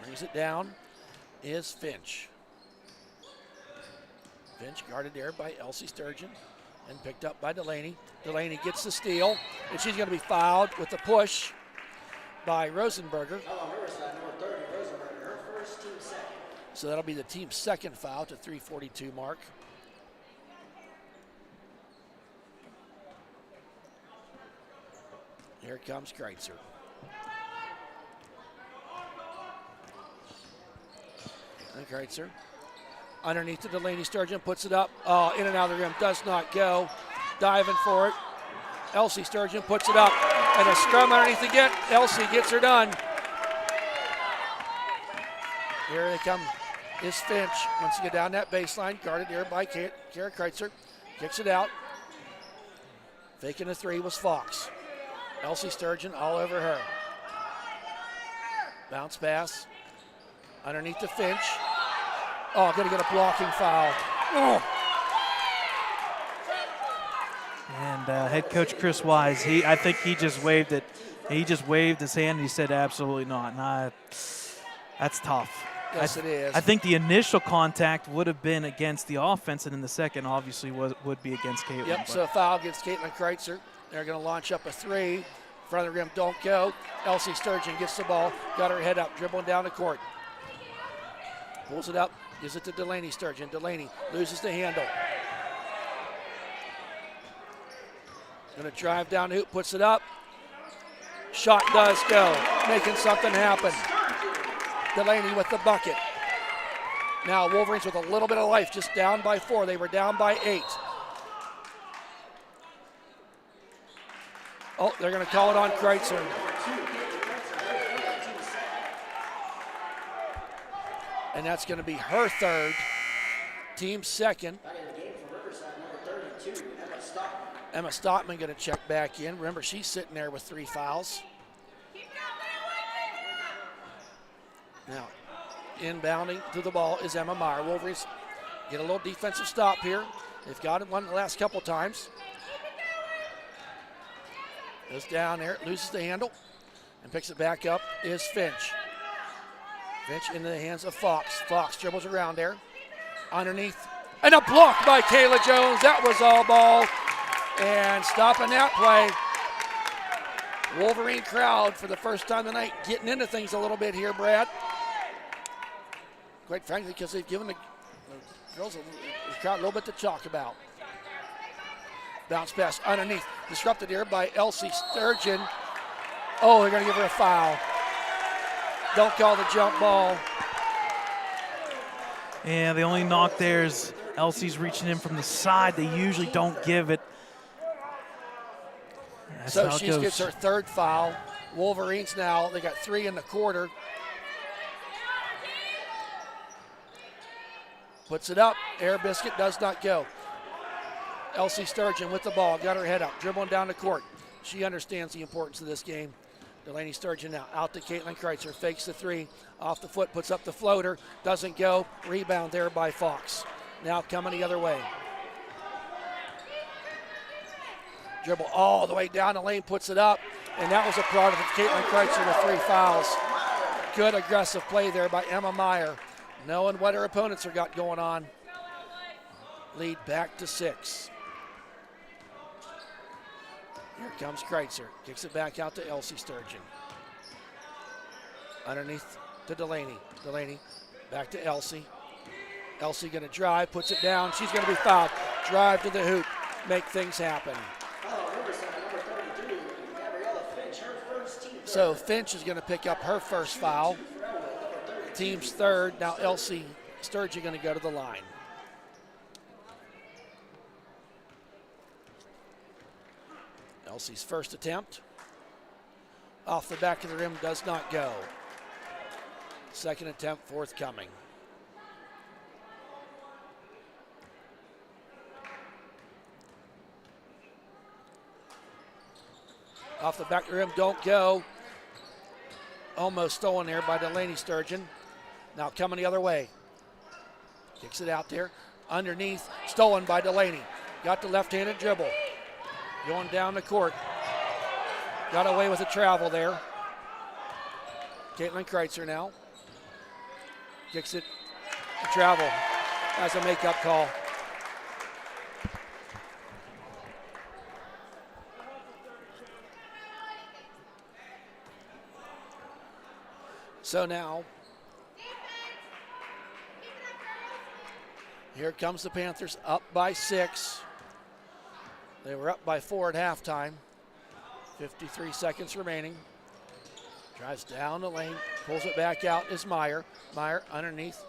Brings it down is Finch. Finch guarded there by Elsie Sturgeon and picked up by Delaney. Delaney gets the steal, and she's going to be fouled with the push by Rosenberger. Foul on Riverside, number 30, Rosenberg, her first, team second. So that'll be the team's second foul to 3:42 mark. Here comes Kreitzer. And Kreitzer underneath to Delaney Sturgeon, puts it up. Oh, in and out of the rim, does not go. Diving for it. Elsie Sturgeon puts it up. And a scrum underneath again. Elsie gets her done. Here they come. Is Finch. Once you get down that baseline, guarded here by Kara Kreitzer. Kicks it out. Faking the three was Fox. Elsie Sturgeon all over her. Bounce pass. Underneath to Finch. Oh, gonna get a blocking foul. Oh. And head coach Chris Wise, I think he just waved it. He just waved his hand and he said, absolutely not. And that's tough. Yes, it is. I think the initial contact would have been against the offense, and then the second obviously would be against Caitlin. Yep, so a foul against Caitlin Kreitzer. They're going to launch up a three. Front of the rim, don't go. Elsie Sturgeon gets the ball, got her head up, dribbling down the court. Pulls it up, gives it to Delaney Sturgeon. Delaney loses the handle. Going to drive down the hoop, puts it up. Shot does go, making something happen. Delaney with the bucket. Now Wolverines with a little bit of life, just down by 4. They were down by 8. Oh, they're going to call it on Kreitzer. And that's going to be her third, team second. Back in the game for Riverside, number 32, Emma Stockman. Emma Stockman going to check back in. Remember, she's sitting there with 3 fouls. Now, inbounding to the ball is Emma Meyer. Wolverines get a little defensive stop here. They've got one the last couple times. Goes down there, loses the handle, and picks it back up is Finch. Finch into the hands of Fox. Fox dribbles around there. Underneath, and a block by Kayla Jones. That was all ball. And stopping that play. Wolverine crowd for the first time tonight getting into things a little bit here, Brad. Quite frankly, because they've given the girls the crowd a little bit to talk about. Bounce pass underneath, disrupted here by Elsie Sturgeon. Oh, they're going to give her a foul. Don't call the jump ball. Yeah, the only knock there is Elsie's reaching in from the side. They usually don't give it. That's So how it she goes. gets her third foul. Wolverines now, they got 3 in the quarter. Puts it up, air biscuit does not go. Elsie Sturgeon with the ball, got her head up, dribbling down the court. She understands the importance of this game. Delaney Sturgeon now out to Caitlin Kreitzer, fakes the 3, off the foot, puts up the floater, doesn't go, rebound there by Fox. Now coming the other way. Dribble all the way down the lane, puts it up, and that was a product of Caitlin Kreitzer with 3 fouls. Good aggressive play there by Emma Meyer, knowing what her opponents have got going on. Lead back to 6. Here comes Kreitzer, kicks it back out to Elsie Sturgeon. Underneath to Delaney. Delaney back to Elsie. Elsie going to drive, puts it down. She's going to be fouled. Drive to the hoop, make things happen. So Finch is going to pick up her first foul. Team's third. Now Elsie Sturgeon going to go to the line. Elsie's first attempt. Off the back of the rim, does not go. Second attempt forthcoming. Off the back of the rim, don't go. Almost stolen there by Delaney Sturgeon. Now coming the other way. Kicks it out there. Underneath, stolen by Delaney. Got the left-handed dribble. Going down the court. Got away with the travel there. Caitlin Kreitzer now. Kicks it. The travel as a make-up call. So now, Here comes the Panthers up by 6. They were up by 4 at halftime. 53 seconds remaining. Drives down the lane, pulls it back out is Meyer. Meyer underneath,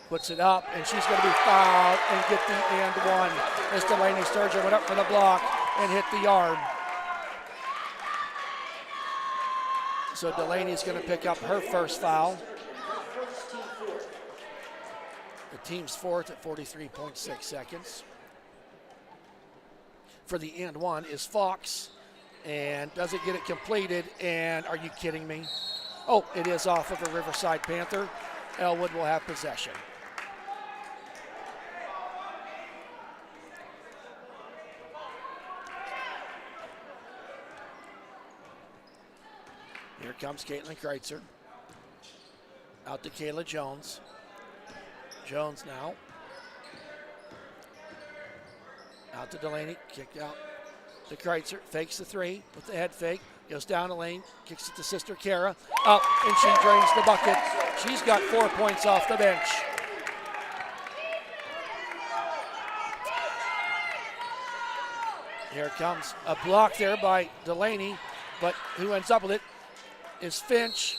puts it up, and she's going to be fouled and get the and one. As Delaney Sturgeon went up for the block and hit the yard. So Delaney's going to pick up her first foul. The team's fourth at 43.6 seconds. For the and one is Fox, and doesn't get it completed, and are you kidding me? Oh, it is off of a Riverside Panther. Ellwood will have possession. Here comes Caitlin Kreitzer. Out to Kayla Jones. Jones now. Out to Delaney, kicked out to Kreitzer, fakes the 3 with the head fake, goes down the lane, kicks it to sister Kara, up, and she drains the bucket. She's got 4 points off the bench. Here comes a block there by Delaney, but who ends up with it is Finch,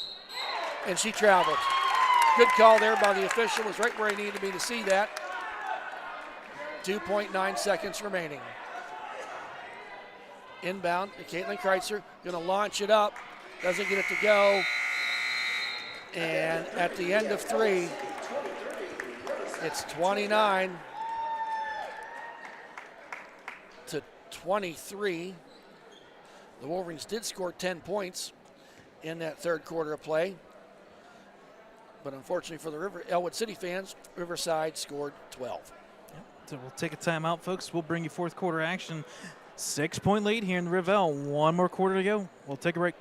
and she traveled. Good call there by the official, was right where he needed to be to see that. 2.9 seconds remaining. Inbound to Caitlin Kreitzer, going to launch it up, doesn't get it to go. And at the end of 3, it's 29 to 23. The Wolverines did score 10 points in that third quarter of play. But unfortunately for the Ellwood City fans, Riverside scored 12. So we'll take a timeout, folks. We'll bring you fourth quarter action. 6-point lead here in the RivEll. 1 more quarter to go. We'll take a break.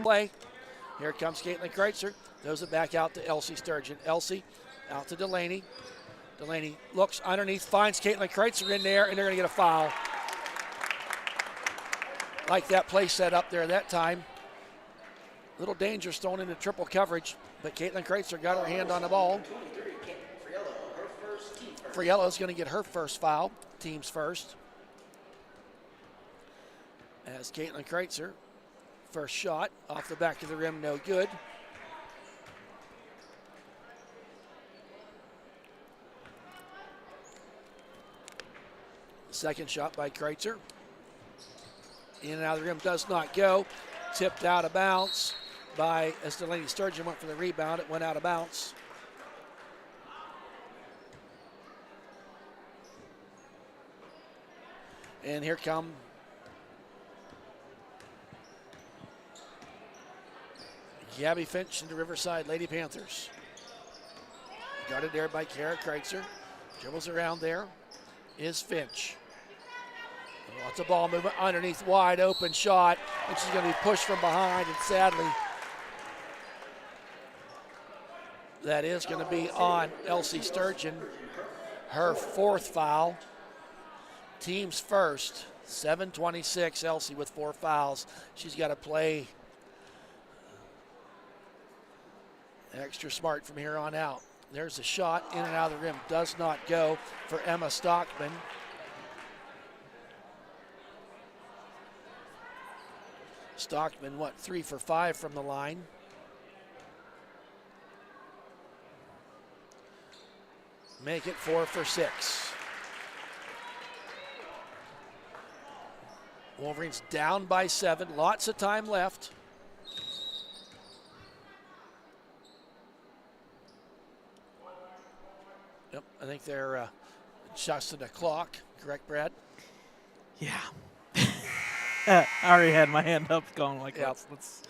Play. Here comes Caitlin Kreitzer. Throws it back out to Elsie Sturgeon. Elsie out to Delaney. Delaney looks underneath, finds Caitlin Kreitzer in there, and they're going to get a foul. Like that play set up there that time. Little dangerous thrown into triple coverage, but Caitlin Kreitzer got her hand on the ball. Friello's going to get her first foul, team's first. As Caitlin Kreitzer, first shot off the back of the rim, no good. Second shot by Kreitzer. In and out of the rim, does not go. Tipped out of bounds by, as Delaney Sturgeon went for the rebound, it went out of bounds. And here come Gabby Finch and the Riverside Lady Panthers. Guarded there by Kara Kreitzer. Dribbles around there is Finch. Lots of ball movement underneath, wide open shot, and she's going to be pushed from behind, and sadly, that is going to be on Elsie Sturgeon. Her fourth foul. Team's first. 7:26, Elsie with 4 fouls. She's got to play extra smart from here on out. There's a shot in and out of the rim. Does not go for Emma Stockman. Stockman, 3 for 5 from the line. Make it 4 for 6. Wolverines down by 7. Lots of time left. Yep, I think they're adjusting the clock. Correct, Brad? Yeah. I already had my hand up going like, Yep. let's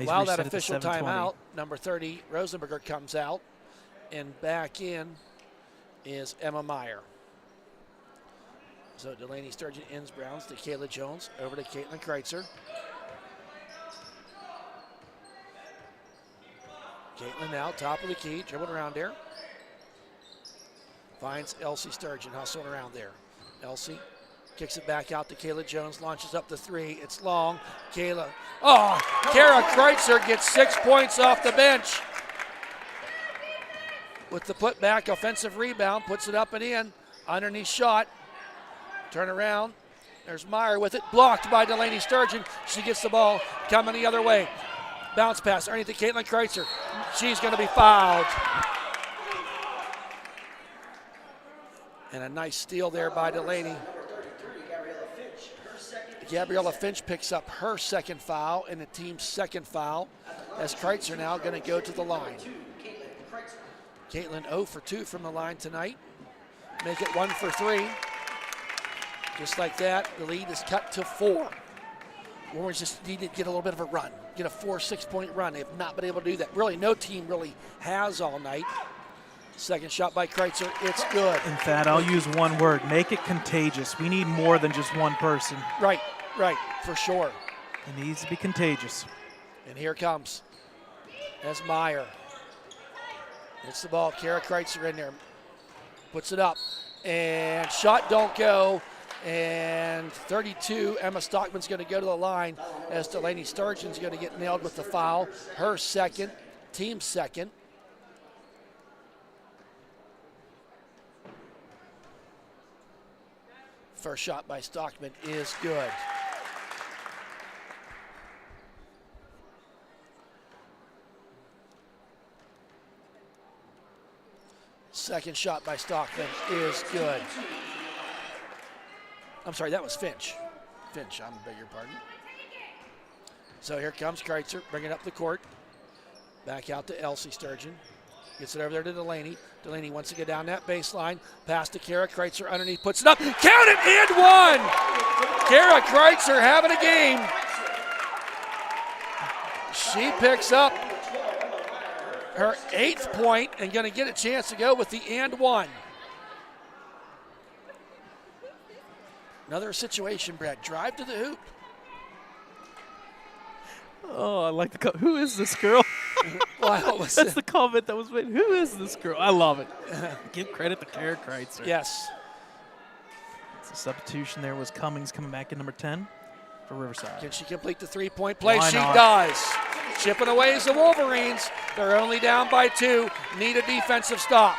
While that reset it to official 7:20. timeout, number 30, Rosenberger comes out, and back in is Emma Meyer. So Delaney Sturgeon ends Browns to Kayla Jones, over to Caitlin Kreitzer. Caitlin now, top of the key, dribbling around there. Finds Elsie Sturgeon hustling around there. Elsie kicks it back out to Kayla Jones, launches up the three. It's long. Kayla. Oh, Kara Kreitzer gets 6 points off the bench. With the putback, offensive rebound, puts it up and in. Underneath shot. Turn around. There's Meyer with it. Blocked by Delaney Sturgeon. She gets the ball coming the other way. Bounce pass underneath to Caitlin Kreitzer. She's going to be fouled. And a nice steal there by Delaney. Gabriella Finch picks up her second foul and the team's second foul as Kreitzer now going to go to the line. Caitlin 0 for 2 from the line tonight. Make it 1 for 3. Just like that, the lead is cut to 4. Wolverines just need to get a little bit of a run, get a 4-6 point run. They have not been able to do that. Really, no team really has all night. Second shot by Kreitzer, it's good. In fact, I'll use one word, make it contagious. We need more than just one person. Right, for sure. It needs to be contagious. And here comes as Meyer. Hits the ball, Kara Kreitzer in there. Puts it up, and shot don't go. And 32, Emma Stockman's going to go to the line as Delaney Sturgeon's going to get nailed with the foul. Her second, team second. First shot by Stockman is good. Second shot by Stockman is good. I'm sorry, that was Finch. I beg your pardon. So here comes Kreitzer, bringing up the court. Back out to Elsie Sturgeon. Gets it over there to Delaney. Delaney wants to get down that baseline. Pass to Kara Kreitzer underneath, puts it up. Count it, and one! Kara Kreitzer having a game. She picks up her 8th point and going to get a chance to go with the and one. Another situation, Brad. Drive to the hoop. Oh, I like the who is this girl? Wow, That's the comment that was made. Who is this girl? I love it. Give credit to Kara Kreitzer. Yes. The substitution there was Cummings coming back in number 10 for Riverside. Can she complete the three-point play? Why She not? does. Chipping away is the Wolverines. They're only down by 2. Need a defensive stop.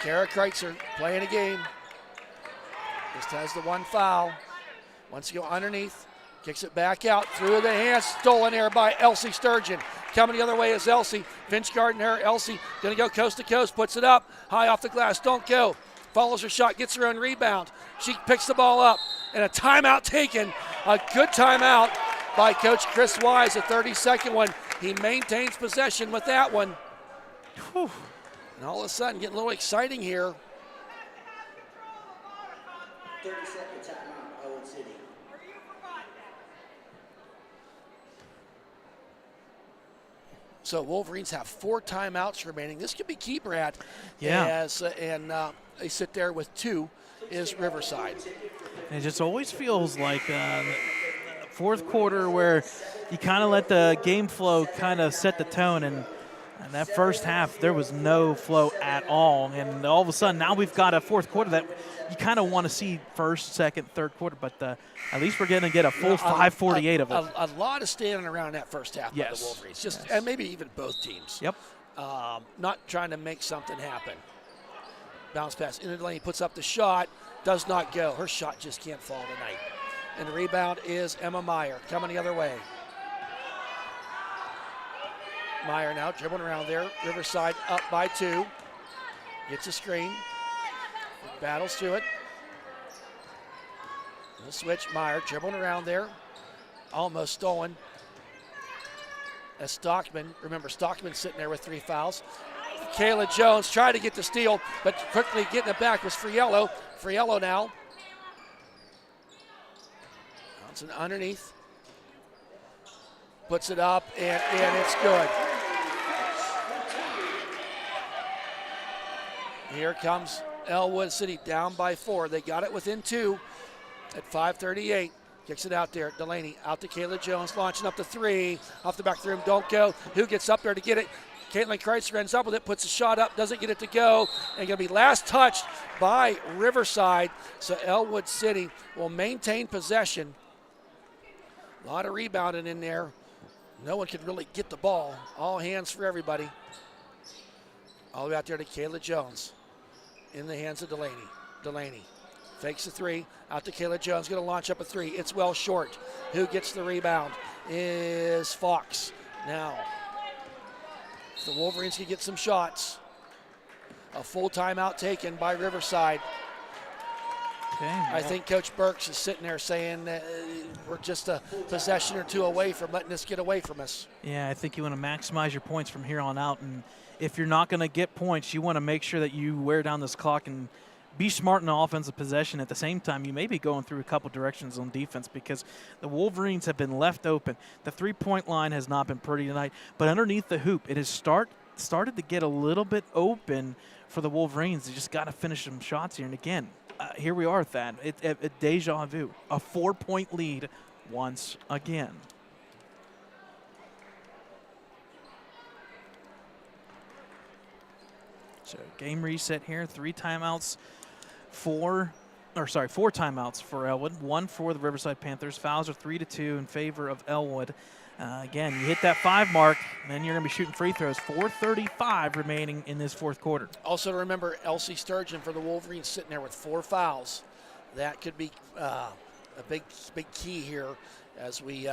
Kara Kreitzer playing a game. Just has the one foul. Wants to go underneath. Kicks it back out through the hands. Stolen there by Elsie Sturgeon. Coming the other way is Elsie. Finch guarding her. Elsie going to go coast to coast. Puts it up. High off the glass. Don't go. Follows her shot. Gets her own rebound. She picks the ball up. And a timeout taken. A good timeout by Coach Chris Wise. A 30-second one. He maintains possession with that one. Whew. And all of a sudden getting a little exciting here. 30-second timeout, Ellwood City. So Wolverines have 4 timeouts remaining. This could be key, Brad. Yeah. And they sit there with 2 is Riverside. And it just always feels like the fourth quarter where you kind of let the game flow kind of set the tone. And that first half, there was no flow at all. And all of a sudden, now we've got a fourth quarter that you kind of want to see first, second, third quarter. But at least we're going to get a full 5:48 of it. A lot of standing around that first half by the Wolverines. And maybe even both teams. Yep. Not trying to make something happen. Bounce pass into the lane, puts up the shot, does not go. Her shot just can't fall tonight. And the rebound is Emma Meyer coming the other way. Meyer now dribbling around there. Riverside up by 2. Gets a screen. Battles to it. The switch. Meyer dribbling around there. Almost stolen. As Stockman, remember Stockman sitting there with 3 fouls. Kayla Jones tried to get the steal, but quickly getting it back was Friello. Friello now. Johnson underneath. Puts it up, and it's good. Here comes Ellwood City down by 4. They got it within 2 at 5:38. Kicks it out there. Delaney out to Kayla Jones, launching up the three. Off the back of the rim, don't go. Who gets up there to get it? Caitlin Kreitzer ends up with it, puts a shot up, doesn't get it to go, and going to be last touched by Riverside. So Ellwood City will maintain possession. A lot of rebounding in there. No one could really get the ball. All hands for everybody. All the way out there to Kayla Jones. In the hands of Delaney. Delaney fakes the three. Out to Kayla Jones. Going to launch up a three. It's well short. Who gets the rebound? Is Fox. Now, if the Wolverines can get some shots. A full timeout taken by Riverside. Okay. I think Coach Burks is sitting there saying we're just a possession or two away from letting this get away from us. Yeah, I think you want to maximize your points from here on out. And if you're not going to get points, you want to make sure that you wear down this clock and be smart in the offensive possession. At the same time, you may be going through a couple directions on defense because the Wolverines have been left open. The three-point line has not been pretty tonight, but underneath the hoop, it has started to get a little bit open for the Wolverines. They just got to finish some shots here. And again, here we are, Thad. It's deja vu. A 4-point lead once again. So game reset here. 4 timeouts for Ellwood, 1 for the Riverside Panthers. Fouls are 3-2 in favor of Ellwood. Again, you hit that 5 mark, then you're going to be shooting free throws. 4:35 remaining in this fourth quarter. Also to remember, Elsie Sturgeon for the Wolverines sitting there with 4 fouls. That could be a big key here as we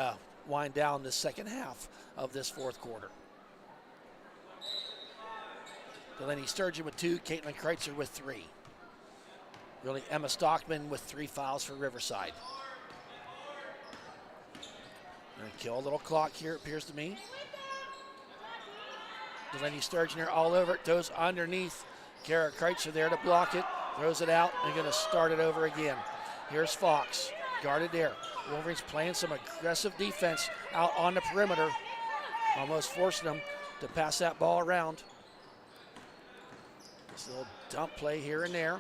wind down the second half of this fourth quarter. Delaney Sturgeon with 2, Caitlin Kreitzer with 3. Really, Emma Stockman with 3 fouls for Riverside. Going to kill a little clock here, it appears to me. Delaney Sturgeon here all over it, goes underneath. Kara Kreitzer there to block it, throws it out, and going to start it over again. Here's Fox, guarded there. Wolverines playing some aggressive defense out on the perimeter, almost forcing them to pass that ball around. This little dump play here and there.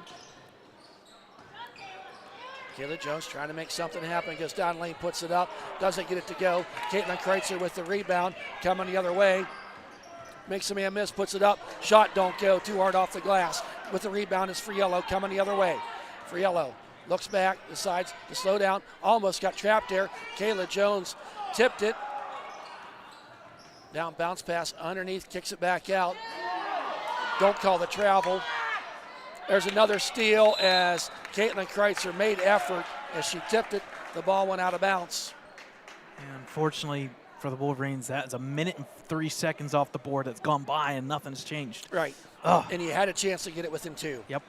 Kayla Jones trying to make something happen, goes down lane, puts it up, doesn't get it to go. Caitlin Kreitzer with the rebound, coming the other way. Makes a man miss, puts it up, shot don't go, too hard off the glass. With the rebound is Friello coming the other way. Friello looks back, decides to slow down, almost got trapped there. Kayla Jones tipped it. Down bounce pass underneath, kicks it back out. Don't call the travel. There's another steal as Caitlin Kreitzer made effort as she tipped it. The ball went out of bounds. And unfortunately for the Wolverines, that is 1 minute and 3 seconds off the board that's gone by and nothing's changed. Right. Oh. And you had a chance to get it within 2. Yep.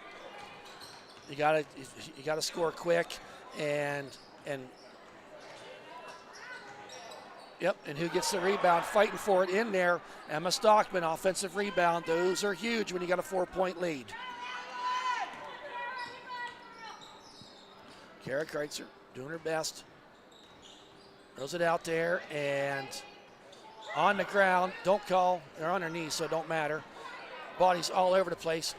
You gotta score quick and yep, and who gets the rebound? Fighting for it in there. Emma Stockman, offensive rebound. Those are huge when you got a 4-point lead. Kara Kreitzer doing her best. Throws it out there and on the ground. Don't call. They're on her knees, so it don't matter. Bodies all over the place.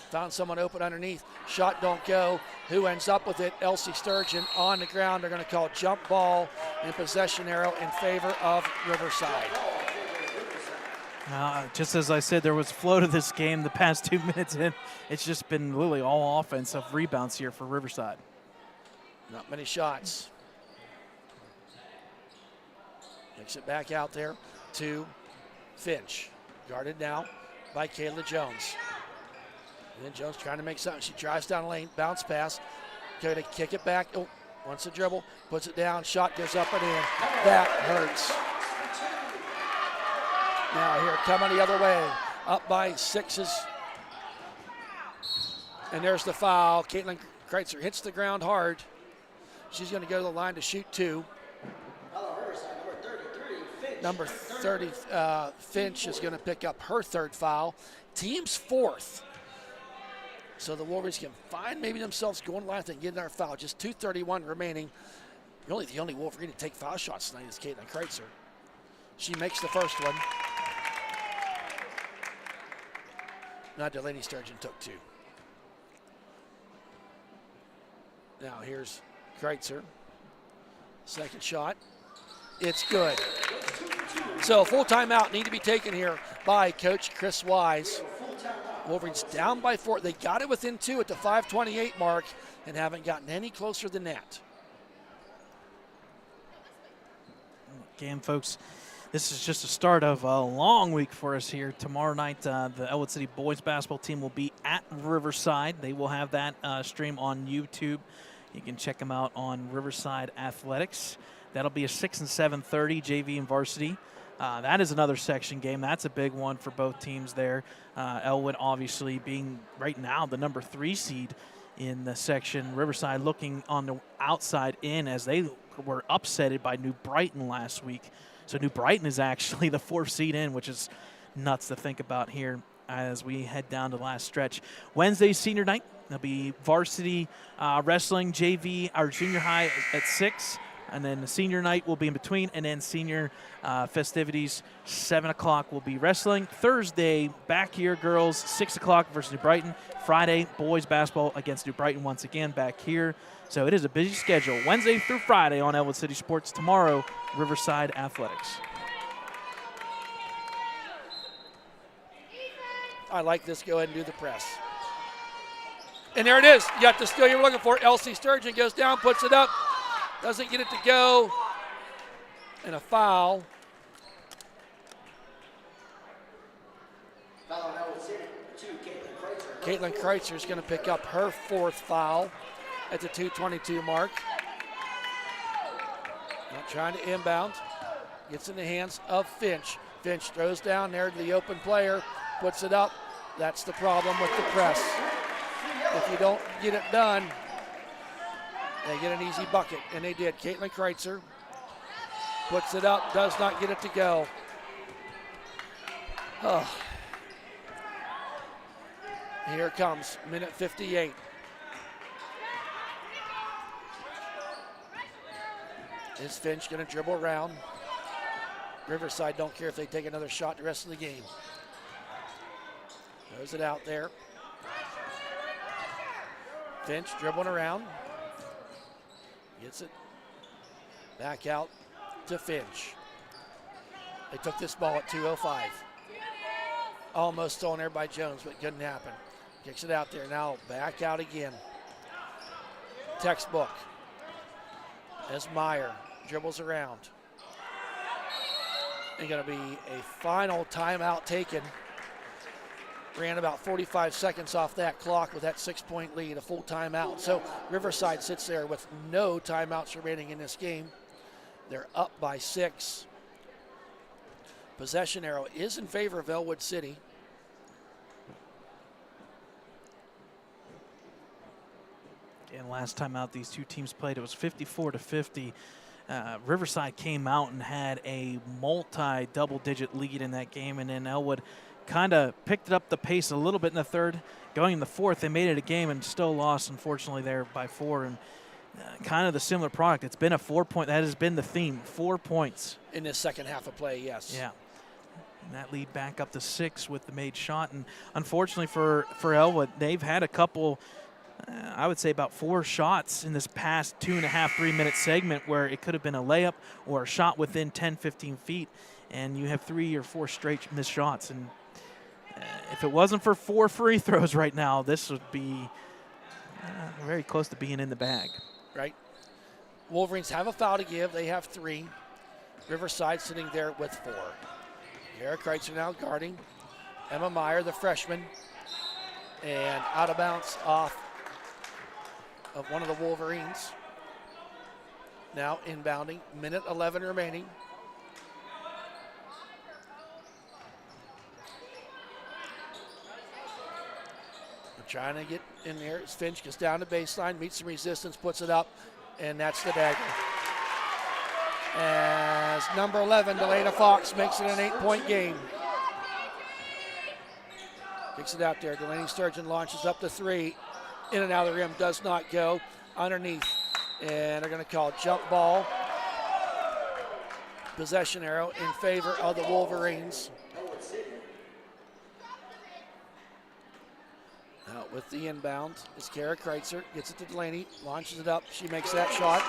Found someone open underneath. Shot don't go. Who ends up with it? Elsie Sturgeon on the ground. They're going to call jump ball and possession arrow in favor of Riverside. Just as I said, there was flow to this game the past 2 minutes in. It's just been literally all offensive rebounds here for Riverside. Not many shots. Kicks it back out there to Finch. Guarded now by Kayla Jones. And then Jones trying to make something. She drives down the lane, bounce pass. Going to kick it back. Oh, wants a dribble, puts it down. Shot goes up and in. That hurts. Now here, coming the other way. Up by 6s. And there's the foul. Caitlin Kreitzer hits the ground hard. She's going to go to the line to shoot 2. Number 30, Finch is going to pick up her 3rd foul. Team's 4th. So the Wolverines can find maybe themselves going to the line and get another foul. Just 2:31 remaining. Really the only Wolverine to take foul shots tonight is Caitlin Kreitzer. She makes the first one. Now Delaney Sturgeon took 2. Now here's Kreitzer. Second shot. It's good. So full timeout need to be taken here by Coach Chris Wise. Wolverines down by 4. They got it within 2 at the 5:28 mark and haven't gotten any closer than that. Again, folks, this is just the start of a long week for us here. Tomorrow night, the Ellwood City boys basketball team will be at Riverside. They will have that stream on YouTube. You can check them out on Riverside Athletics. That'll be a 6 and 7:30 JV and varsity. That is another section game. That's a big one for both teams there. Ellwood obviously being right now the number 3 seed in the section. Riverside looking on the outside in as they were upsetted by New Brighton last week. So New Brighton is actually the 4th seed in, which is nuts to think about here as we head down to the last stretch. Wednesday, senior night. There'll be varsity wrestling, JV, our junior high at 6. And then the senior night will be in between. And then senior festivities, 7 o'clock will be wrestling. Thursday, back here, girls, 6 o'clock versus New Brighton. Friday, boys basketball against New Brighton once again back here. So it is a busy schedule. Wednesday through Friday on Ellwood City Sports. Tomorrow, Riverside Athletics. I like this. Go ahead and do the press. And there it is. You got the steal you were looking for. Elsie Sturgeon goes down, puts it up. Doesn't get it to go. And a foul. Foul on Ellwood City, 2, Caitlin Kreitzer. Caitlin Kreitzer is going to pick up her 4th foul at the 2:22 mark. Now trying to inbound. Gets in the hands of Finch. Finch throws down there to the open player. Puts it up. That's the problem with the press. If you don't get it done, they get an easy bucket, and they did. Caitlin Kreitzer puts it up, does not get it to go. Oh. Here it comes, minute 58. Is Finch going to dribble around? Riverside don't care if they take another shot the rest of the game. Throws it out there. Finch dribbling around. Gets it back out to Finch. They took this ball at 2:05. Almost stolen there by Jones, but couldn't happen. Kicks it out there. Now back out again. Textbook. As Meyer dribbles around. And going to be a final timeout taken. Ran about 45 seconds off that clock with that 6-point lead, a full timeout. So Riverside sits there with no timeouts remaining in this game. They're up by 6. Possession arrow is in favor of Ellwood City. And last time out these two teams played, it was 54-50. Riverside came out and had a multi-double-digit lead in that game, and then Ellwood kind of picked it up the pace a little bit in the third. Going in the fourth, they made it a game and still lost, unfortunately, there by 4. And kind of the similar product. It's been a 4-point. That has been the theme, 4 points. In this second half of play, yes. Yeah. And that lead back up to 6 with the made shot. And unfortunately for Ellwood, they've had a couple, I would say about 4 shots in this past 2.5, 3-minute segment where it could have been a layup or a shot within 10, 15 feet. And you have 3 or 4 straight missed shots. And if it wasn't for 4 free throws right now, this would be very close to being in the bag. Right. Wolverines have a foul to give. They have 3. Riverside sitting there with 4. Eric Kreitzer now guarding. Emma Meyer, the freshman. And out of bounds off of one of the Wolverines. Now inbounding. Minute 11 remaining. Trying to get in there. Finch gets down to baseline, meets some resistance, puts it up, and that's the dagger. As number 11, Delana Fox, makes it an 8-point game. Kicks it out there. Delaney Sturgeon launches up to 3. In and out of the rim, does not go. Underneath, and they're going to call jump ball. Possession arrow in favor of the Wolverines. Out with the inbound is Kara Kreitzer. Gets it to Delaney. Launches it up. She makes that shot.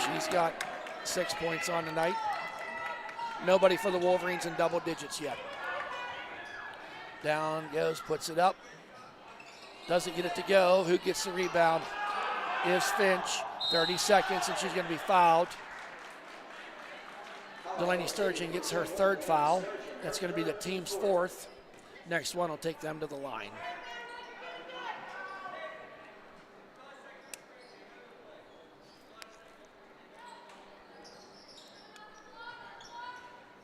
She's got 6 points on the night. Nobody for the Wolverines in double digits yet. Down goes, puts it up. Doesn't get it to go. Who gets the rebound? Is Finch. 30 seconds, and she's going to be fouled. Delaney Sturgeon gets her 3rd foul. That's going to be the team's 4th. Next one will take them to the line.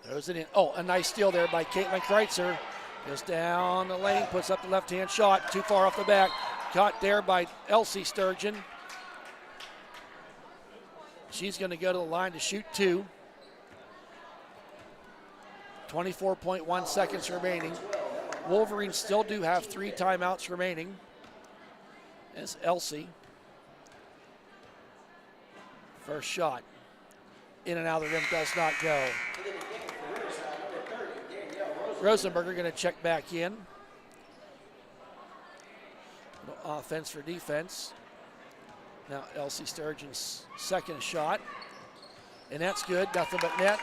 Throws it in. Oh, a nice steal there by Caitlin Kreitzer. Goes down the lane, puts up the left-hand shot. Too far off the back. Caught there by Elsie Sturgeon. She's going to go to the line to shoot 2. 24.1 seconds remaining. Wolverines still do have 3 timeouts remaining. As Elsie. First shot. In and out of the rim, does not go. Rosenberger going to check back in. Offense for defense. Now Elsie Sturgeon's 2nd shot. And that's good, nothing but net.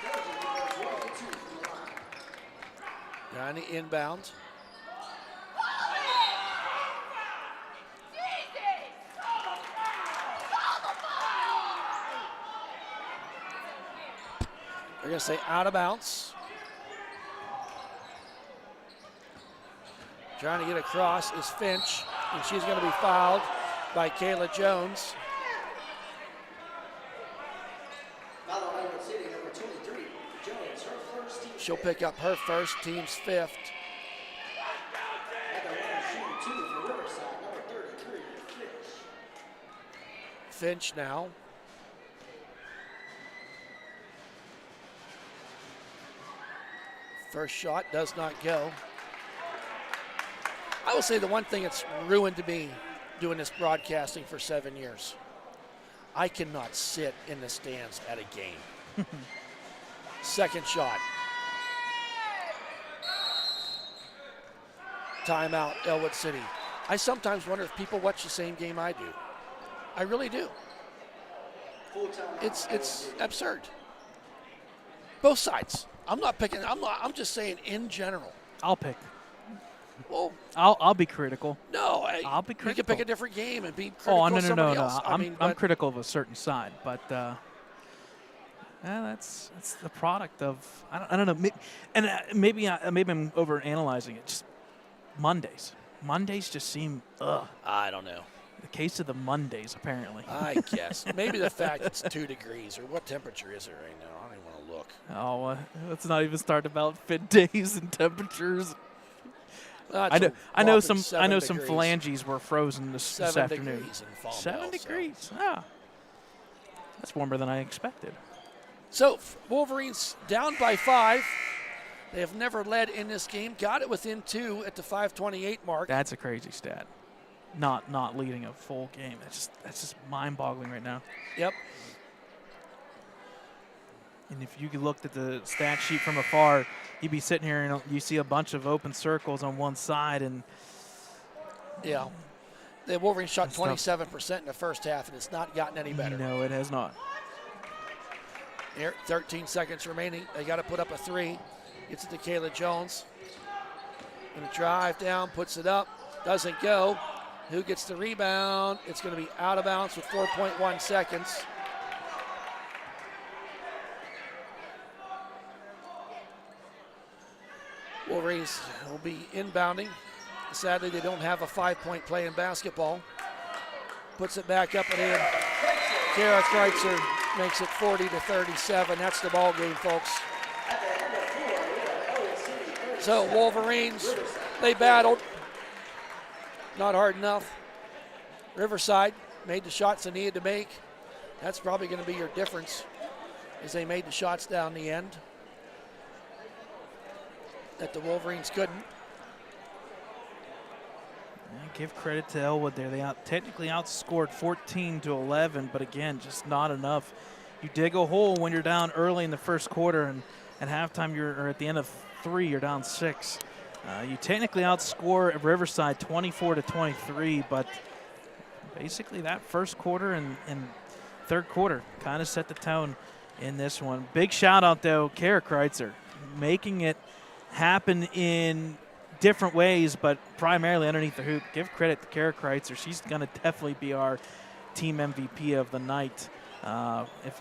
On the inbound. They're going to say out of bounds. Trying to get across is Finch, and she's going to be fouled by Kayla Jones. She'll pick up her 1st, team's 5th. Finch now. First shot does not go. I will say the one thing that's ruined to me doing this broadcasting for 7 years, I cannot sit in the stands at a game. Second shot. Timeout, Ellwood City. I sometimes wonder if people watch the same game I do. I really do. It's absurd. Both sides. I'm not picking. I'm just saying in general. I'll pick. Well, I'll be critical. no, I'll be You critical. can pick a different game and be critical Oh, of no. somebody else. I'm But critical of a certain side, but that's the product of I don't know, maybe I'm overanalyzing it. Just Mondays just seem I don't know. the case of the Mondays apparently. I guess maybe the fact it's 2 degrees or what temperature is it right now? I don't even want to look. Oh, let's not even start about fit days and temperatures. It's I know whopping some 7 some degrees. phalanges were frozen this 7 afternoon. degrees in Farmville, 7 degrees. Ah, that's warmer than I expected. So Wolverines down by 5. They have never led in this game. Got it within 2 at the 5:28 mark. That's a crazy stat. Not leading a full game. That's just mind-boggling right now. Yep. And if you looked at the stat sheet from afar, you'd be sitting here and you see a bunch of open circles on one side, and Yeah. The Wolverines shot That's tough. 27% in the first half, and it's not gotten any better. no, it has not. Here, 13 seconds remaining. They got to put up a 3. Gets it to Kayla Jones. Going to drive down, puts it up. Doesn't go. Who gets the rebound? It's going to be out of bounds with 4.1 seconds. Wolverines will be inbounding. Sadly, they don't have a 5-point play in basketball. Puts it back up and in. Kara Kreitzer makes it 40-37. That's the ball game, folks. So Wolverines, they battled. Not hard enough. Riverside made the shots they needed to make. That's probably going to be your difference, as they made the shots down the end that the Wolverines couldn't. Give credit to Ellwood there. They technically outscored 14-11, but again, just not enough. You dig a hole when you're down early in the first quarter, and at halftime or at the end of 3, you're down 6. You technically outscore Riverside 24-23, but basically that first quarter and third quarter kind of set the tone in this one. Big shout out, though, Kara Kreitzer, making it happen in different ways, but primarily underneath the hoop. Give credit to Kara Kreitzer. She's going to definitely be our team MVP of the night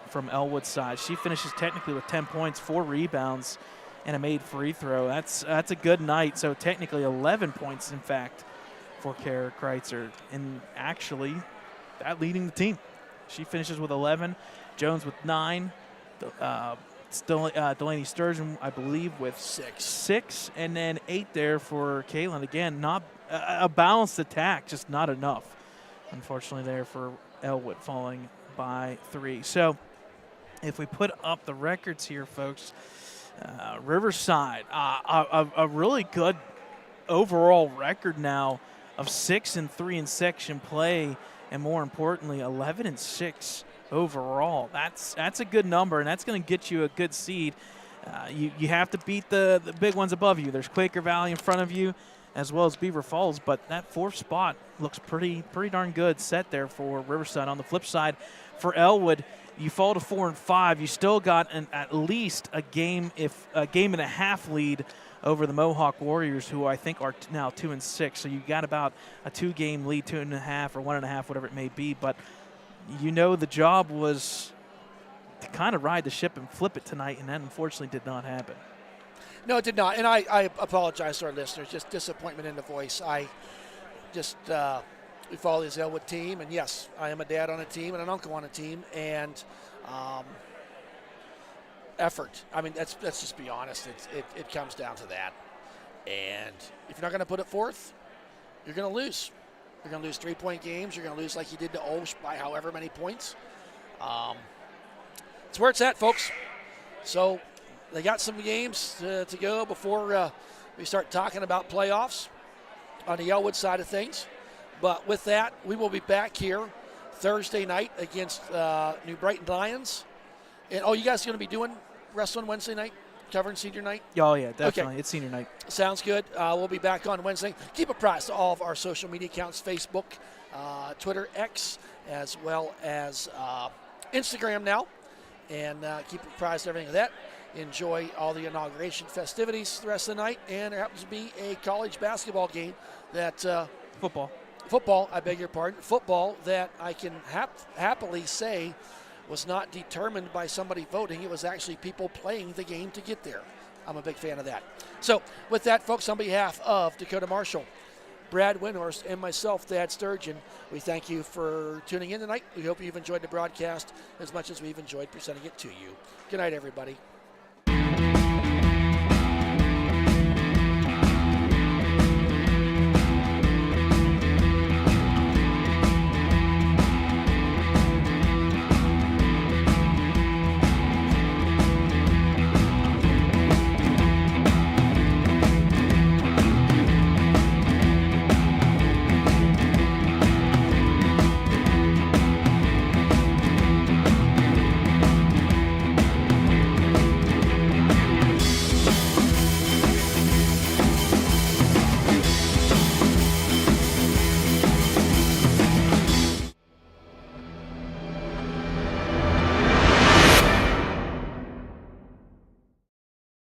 from Ellwood's side. She finishes technically with 10 points, 4 rebounds, and a made free throw. That's a good night. So technically 11 points, in fact, for Kara Kreitzer, and actually that leading the team. She finishes with 11, Jones with 9, Delaney Sturgeon, I believe, with 6, and then 8 there for Caitlin. Again, not a balanced attack, just not enough, unfortunately, there for Ellwood, falling by 3. So if we put up the records here, folks, Riverside, a really good overall record now of 6-3 in section play, and more importantly, 11-6 overall. That's a good number, and that's going to get you a good seed. You have to beat the big ones above you. There's Quaker Valley in front of you, as well as Beaver Falls, but that 4th spot looks pretty darn good set there for Riverside. On the flip side, for Ellwood, you fall to 4-5. You still got at least a game and a half lead over the Mohawk Warriors, who I think are now 2-6. So you got about a 2-game lead, 2.5 or 1.5, whatever it may be. But you know the job was to kind of ride the ship and flip it tonight, and that unfortunately did not happen. No, it did not. And I apologize to our listeners. Just disappointment in the voice. We follow this Ellwood team, and yes, I am a dad on a team and an uncle on a team, and effort. I mean, let's just be honest. It comes down to that. And if you're not going to put it forth, you're going to lose. You're going to lose 3-point games. You're going to lose like you did to Osh by however many points. It's where it's at, folks. So they got some games to go before we start talking about playoffs on the Ellwood side of things. But with that, we will be back here Thursday night against New Brighton Lions. And, you guys are going to be doing wrestling Wednesday night, covering senior night? Oh, yeah, definitely. Okay. It's senior night. Sounds good. We'll be back on Wednesday. Keep apprised of all of our social media accounts, Facebook, Twitter, X, as well as Instagram now. And keep apprised of everything of that. Enjoy all the inauguration festivities the rest of the night. And there happens to be a college basketball game that Football, I beg your pardon. Football that I can happily say was not determined by somebody voting. It was actually people playing the game to get there. I'm a big fan of that. So with that, folks, on behalf of Dakota Marshall, Brad Windhorst, and myself, Thad Sturgeon, we thank you for tuning in tonight. We hope you've enjoyed the broadcast as much as we've enjoyed presenting it to you. Good night, everybody.